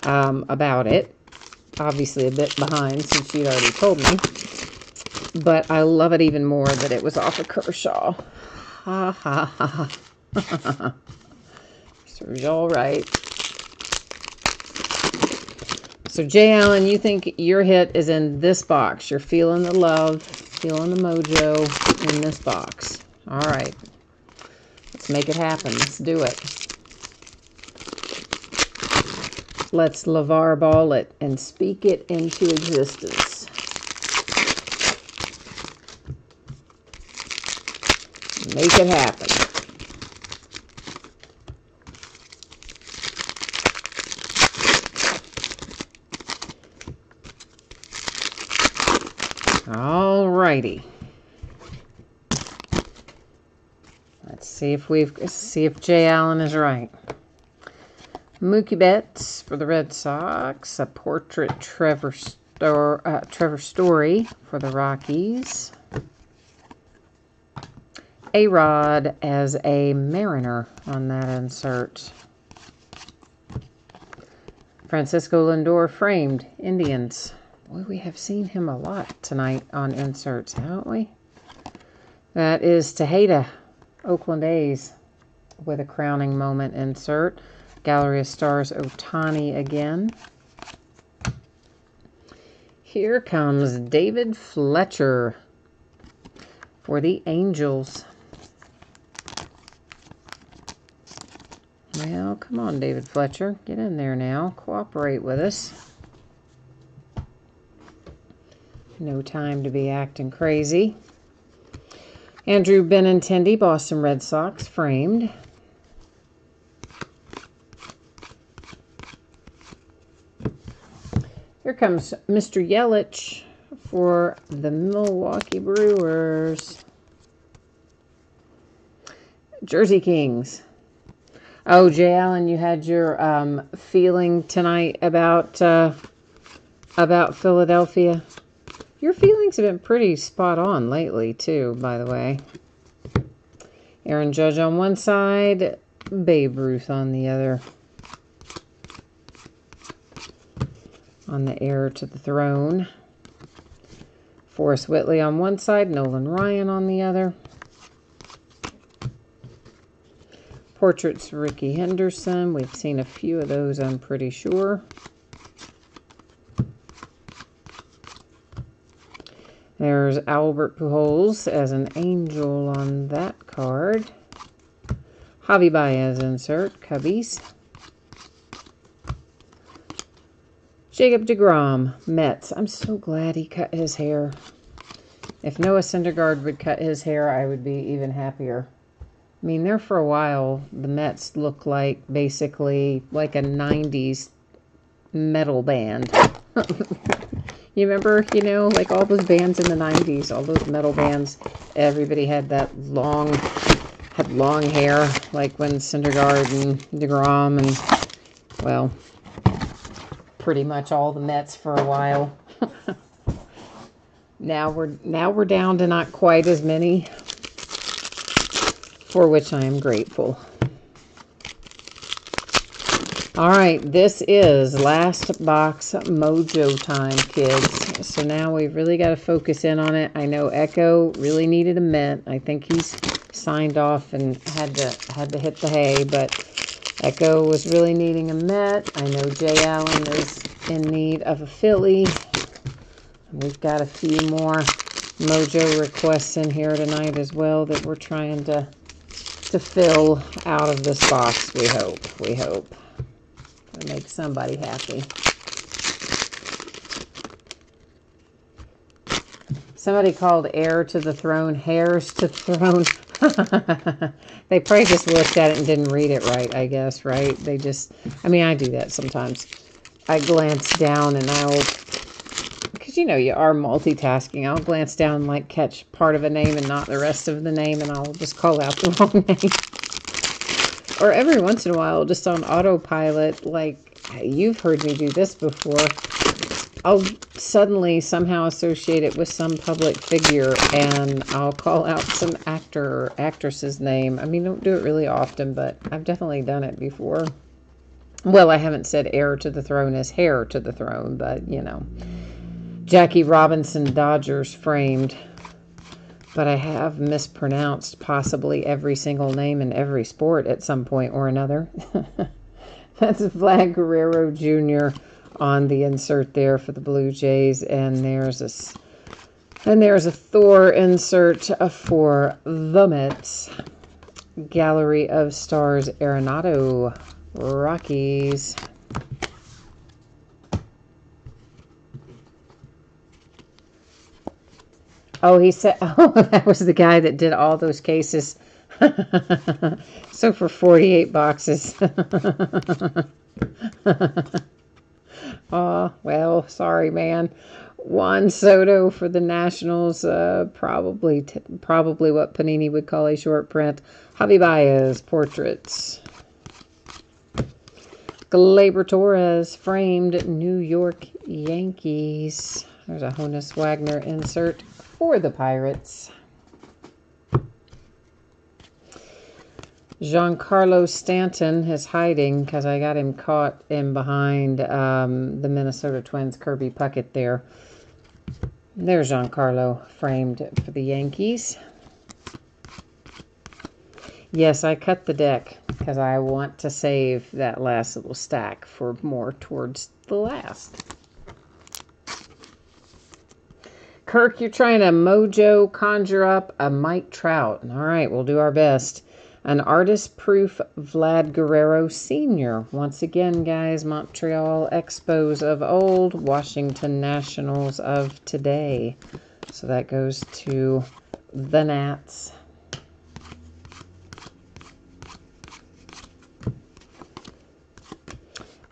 about it. Obviously a bit behind since you'd already told me. But I love it even more that it was off of Kershaw. Ha, ha, ha, ha. Serves you all right. So, Jay Allen, you think your hit is in this box. You're feeling the love, feeling the mojo in this box. All right. Let's make it happen. Let's do it. Let's LeVar Ball it and speak it into existence. Make it happen. All righty. Let's see if Jay Allen is right. Mookie Betts for the Red Sox. A portrait Trevor Story for the Rockies. A-Rod as a Mariner on that insert. Francisco Lindor framed Indians. Boy, we have seen him a lot tonight on inserts, haven't we? That is Tejeda, Oakland A's, with a crowning moment insert. Gallery of Stars, Ohtani again. Here comes David Fletcher for the Angels. Well, come on, David Fletcher. Get in there now. Cooperate with us. No time to be acting crazy. Andrew Benintendi, Boston Red Sox, framed. Here comes Mr. Yelich for the Milwaukee Brewers. Jersey Kings. Oh, Jay Allen, you had your feeling tonight about Philadelphia. Your feelings have been pretty spot on lately, too, by the way. Aaron Judge on one side, Babe Ruth on the other. On the heir to the throne. Forrest Whitley on one side, Nolan Ryan on the other. Portraits, Ricky Henderson. We've seen a few of those, I'm pretty sure. There's Albert Pujols as an angel on that card. Javi Baez insert, Cubbies. Jacob deGrom, Mets. I'm so glad he cut his hair. If Noah Syndergaard would cut his hair, I would be even happier. I mean, there for a while, the Mets look like basically like a 90s metal band. You remember, you know, like all those bands in the 90s, all those metal bands, everybody had that long hair, like when Syndergaard and deGrom and, well, pretty much all the Mets for a while. Now we're down to not quite as many, for which I am grateful. All right, this is last box mojo time, kids. So now we've really got to focus in on it. I know Echo really needed a mint. I think he's signed off and had to hit the hay, but Echo was really needing a Met. I know Jay Allen is in need of a Philly. We've got a few more mojo requests in here tonight as well that we're trying to fill out of this box. We hope. To make somebody happy. Somebody called heir to the throne, hairs to the throne. They probably just looked at it and didn't read it right, I guess, right? They just, I mean, I do that sometimes. I glance down and because, you know, you are multitasking. I'll glance down and, like, catch part of a name and not the rest of the name, and I'll just call out the wrong name. Or every once in a while, just on autopilot, like, you've heard me do this before, I'll suddenly somehow associate it with some public figure, and I'll call out some actor or actress's name. I mean, don't do it really often, but I've definitely done it before. Well, I haven't said heir to the throne as hair to the throne, but, you know. Jackie Robinson, Dodgers, framed. But I have mispronounced possibly every single name in every sport at some point or another. That's Vlad Guerrero Jr. on the insert there for the Blue Jays. And there's a Thor insert for the Mets. Gallery of Stars, Arenado, Rockies. Oh, he said, oh, that was the guy that did all those cases. So for 48 boxes. Oh, well, sorry, man. Juan Soto for the Nationals. Probably what Panini would call a short print. Javi Baez, portraits. Gleyber Torres, framed, New York Yankees. There's a Honus Wagner insert for the Pirates. Giancarlo Stanton is hiding because I got him caught in behind the Minnesota Twins, Kirby Puckett there. There's Giancarlo framed for the Yankees. Yes, I cut the deck. because I want to save that last little stack for more towards the last. Kirk, you're trying to mojo conjure up a Mike Trout. All right, we'll do our best. An artist-proof Vlad Guerrero Sr. Once again, guys, Montreal Expos of old, Washington Nationals of today. So that goes to the Nats.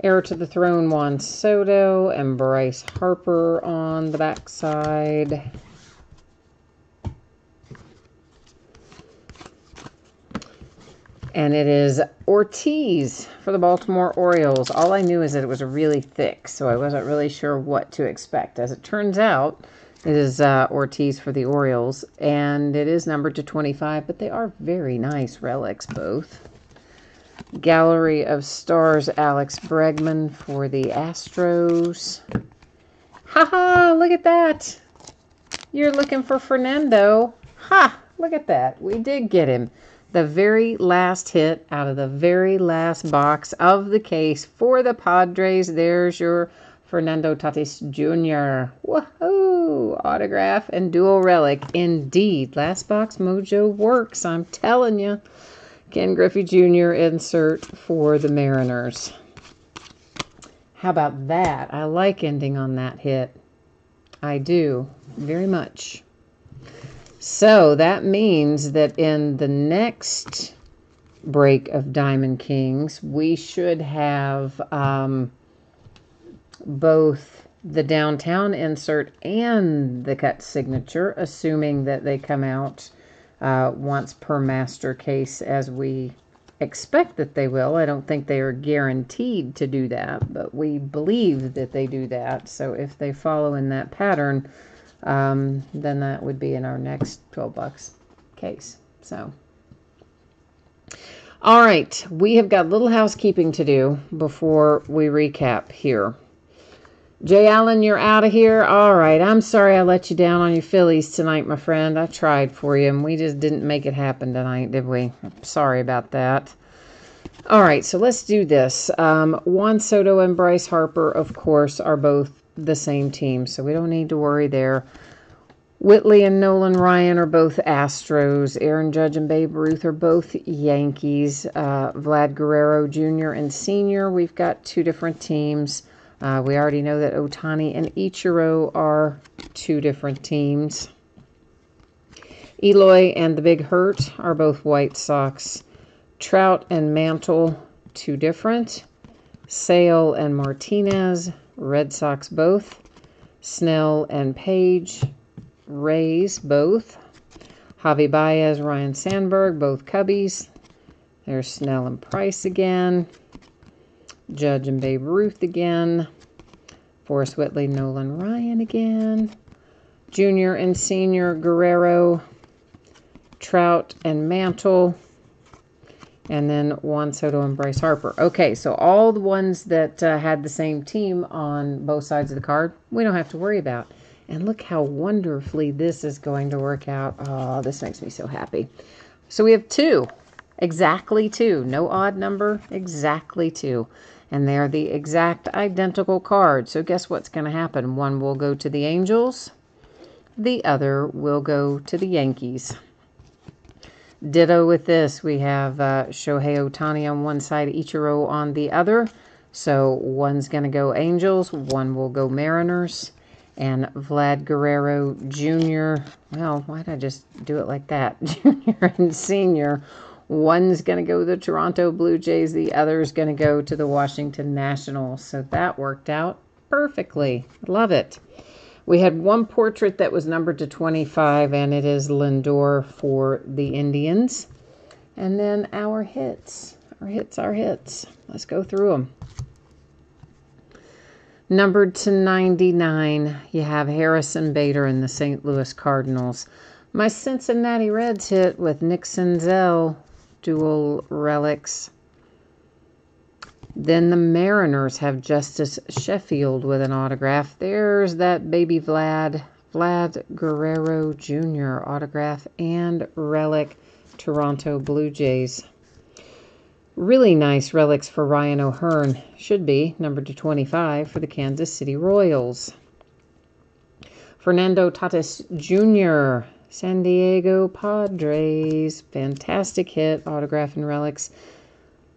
Heir to the Throne, Juan Soto and Bryce Harper on the backside. And it is Ortiz for the Baltimore Orioles. All I knew is that it was really thick, so I wasn't really sure what to expect. As it turns out, it is Ortiz for the Orioles, and it is numbered to 25, but they are very nice relics, both. Gallery of Stars, Alex Bregman for the Astros. Haha, look at that. You're looking for Fernando. Ha, look at that. We did get him. The very last hit out of the very last box of the case for the Padres. There's your Fernando Tatis Jr. Woohoo! Autograph and dual relic. Indeed. Last box mojo works. I'm telling you. Ken Griffey Jr. insert for the Mariners. How about that? I like ending on that hit. I do. Very much. So that means that in the next break of Diamond Kings, we should have both the downtown insert and the cut signature, assuming that they come out once per master case, as we expect that they will. I don't think they are guaranteed to do that, but we believe that they do that. So if they follow in that pattern, then that would be in our next 12 bucks case. So, all right, we have got little housekeeping to do before we recap here. Jay Allen, you're out of here. All right, I'm sorry I let you down on your Phillies tonight, my friend. I tried for you, and we just didn't make it happen tonight, did we? I'm sorry about that. All right, so let's do this. Juan Soto and Bryce Harper, of course, are both the same team, so we don't need to worry there. Whitley and Nolan Ryan are both Astros. Aaron Judge and Babe Ruth are both Yankees. Vlad Guerrero Jr. and Sr., we've got two different teams. We already know that Ohtani and Ichiro are two different teams. Eloy and the Big Hurt are both White Sox. Trout and Mantle, two different. Sale and Martinez, Red Sox both. Snell and Page, Rays both. Javi Baez, Ryan Sandberg, both Cubbies. There's Snell and Price again. Judge and Babe Ruth again. Forrest Whitley, Nolan Ryan again. Junior and Senior, Guerrero, Trout and Mantle. And then Juan Soto and Bryce Harper. Okay, so all the ones that had the same team on both sides of the card, we don't have to worry about. And look how wonderfully this is going to work out. Oh, this makes me so happy. So we have two. Exactly two. No odd number. Exactly two. And they're the exact identical cards. So guess what's going to happen? One will go to the Angels. The other will go to the Yankees. Ditto with this. We have Shohei Ohtani on one side, Ichiro on the other. So one's going to go Angels. One will go Mariners. And Vlad Guerrero Jr. Well, why did I just do it like that? Junior and Senior. One's going to go to the Toronto Blue Jays. The other's going to go to the Washington Nationals. So that worked out perfectly. Love it. We had one portrait that was numbered to 25, and it is Lindor for the Indians. And then our hits. Our hits. Let's go through them. Numbered to 99, you have Harrison Bader and the St. Louis Cardinals. My Cincinnati Reds hit with Nick Senzel, dual relics. Then the Mariners have Justice Sheffield with an autograph. There's that baby Vlad Guerrero Jr. autograph and relic, Toronto Blue Jays. Really nice relics for Ryan O'Hearn. Should be number /25 for the Kansas City Royals. Fernando Tatis Jr., San Diego Padres. Fantastic hit. Autograph and relics.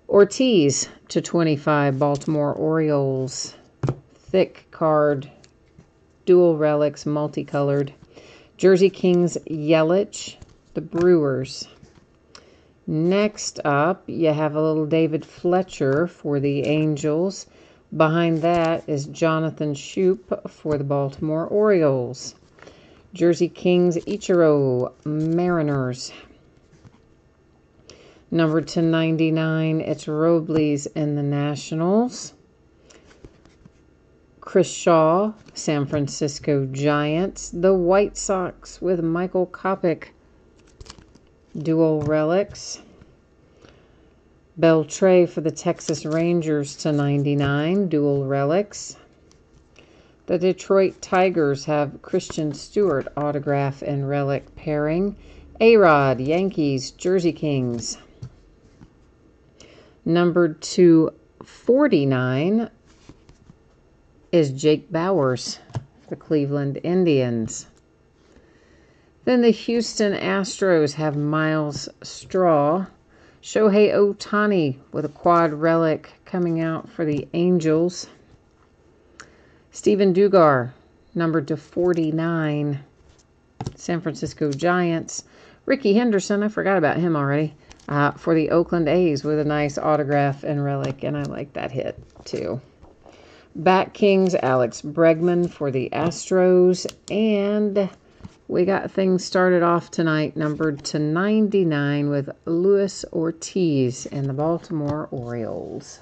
Ortiz /25, Baltimore Orioles. Thick card. Dual relics, multicolored. Jersey Kings Yelich, the Brewers. Next up, you have a little David Fletcher for the Angels. Behind that is Jonathan Schoop for the Baltimore Orioles. Jersey Kings Ichiro, Mariners. Number /99, it's Robles in the Nationals. Chris Shaw, San Francisco Giants. The White Sox with Michael Kopech. Dual relics. Beltre for the Texas Rangers /99, dual relics. The Detroit Tigers have Christian Stewart autograph and relic pairing. A-Rod, Yankees, Jersey Kings. Number /49 is Jake Bauers for the Cleveland Indians. Then the Houston Astros have Miles Straw. Shohei Ohtani with a quad relic coming out for the Angels. Steven Dugar, number /49, San Francisco Giants. Ricky Henderson, I forgot about him already, for the Oakland A's with a nice autograph and relic, and I like that hit too. Bat Kings, Alex Bregman for the Astros, and we got things started off tonight, numbered /99 with Luis Ortiz and the Baltimore Orioles.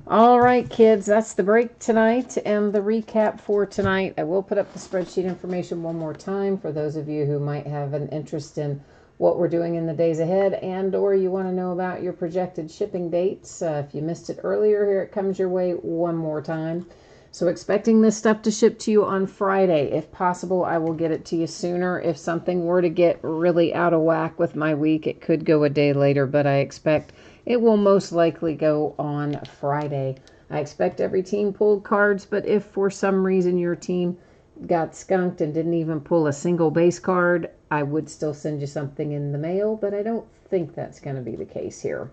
All right, kids, that's the break tonight and the recap for tonight. I will put up the spreadsheet information one more time for those of you who might have an interest in what we're doing in the days ahead, and or you want to know about your projected shipping dates. If you missed it earlier, here it comes your way one more time. So expecting this stuff to ship to you on Friday. If possible, I will get it to you sooner. If something were to get really out of whack with my week, it could go a day later, but I expect it will most likely go on Friday. I expect every team pulled cards, but if for some reason your team got skunked and didn't even pull a single base card, I would still send you something in the mail, but I don't think that's going to be the case here.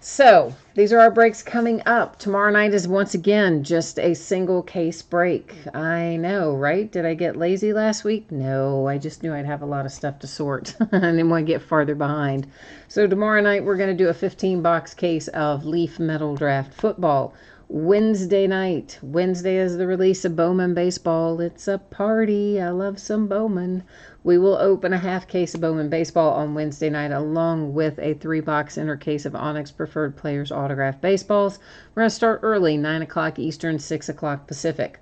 So, these are our breaks coming up. Tomorrow night is once again just a single case break. I know, right? Did I get lazy last week? No, I just knew I'd have a lot of stuff to sort. I didn't want to get farther behind. So tomorrow night we're going to do a 15-box case of Leaf Metal Draft Football. Wednesday night. Wednesday is the release of Bowman Baseball. It's a party. I love some Bowman. We will open a half case of Bowman Baseball on Wednesday night along with a 3-box inner case of Onyx Preferred Players Autograph Baseballs. We're going to start early, 9 o'clock Eastern, 6 o'clock Pacific.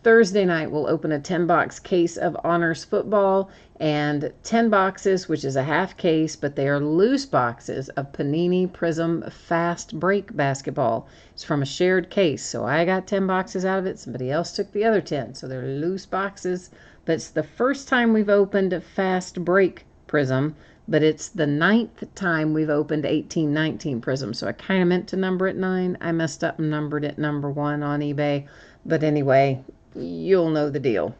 Thursday night, we'll open a 10-box case of Honors Football and 10 boxes, which is a half case, but they are loose boxes of Panini Prism Fast Break Basketball. It's from a shared case, so I got 10 boxes out of it. Somebody else took the other 10, so they're loose boxes. But it's the first time we've opened a Fast Break Prism, but it's the 9th time we've opened 1819 Prism. So I kind of meant to number it 9. I messed up and numbered it number 1 on eBay. But anyway, you'll know the deal.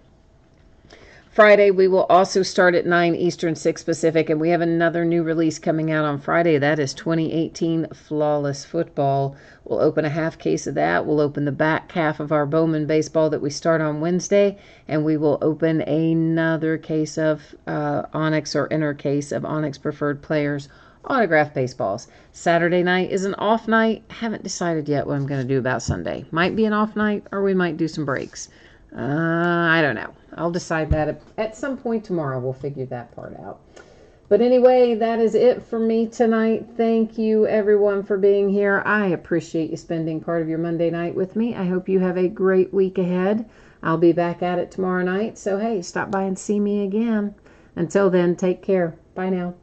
Friday, we will also start at 9 Eastern, 6 Pacific, and we have another new release coming out on Friday. That is 2018 Flawless Football. We'll open a half case of that. We'll open the back half of our Bowman Baseball that we start on Wednesday, and we will open another case of Onyx or inner case of Onyx Preferred Players Autograph Baseballs. Saturday night is an off night. Haven't decided yet what I'm going to do about Sunday. Might be an off night, or we might do some breaks. I don't know. I'll decide that at some point tomorrow. We'll figure that part out. But anyway, that is it for me tonight. Thank you, everyone, for being here. I appreciate you spending part of your Monday night with me. I hope you have a great week ahead. I'll be back at it tomorrow night. So, hey, stop by and see me again. Until then, take care. Bye now.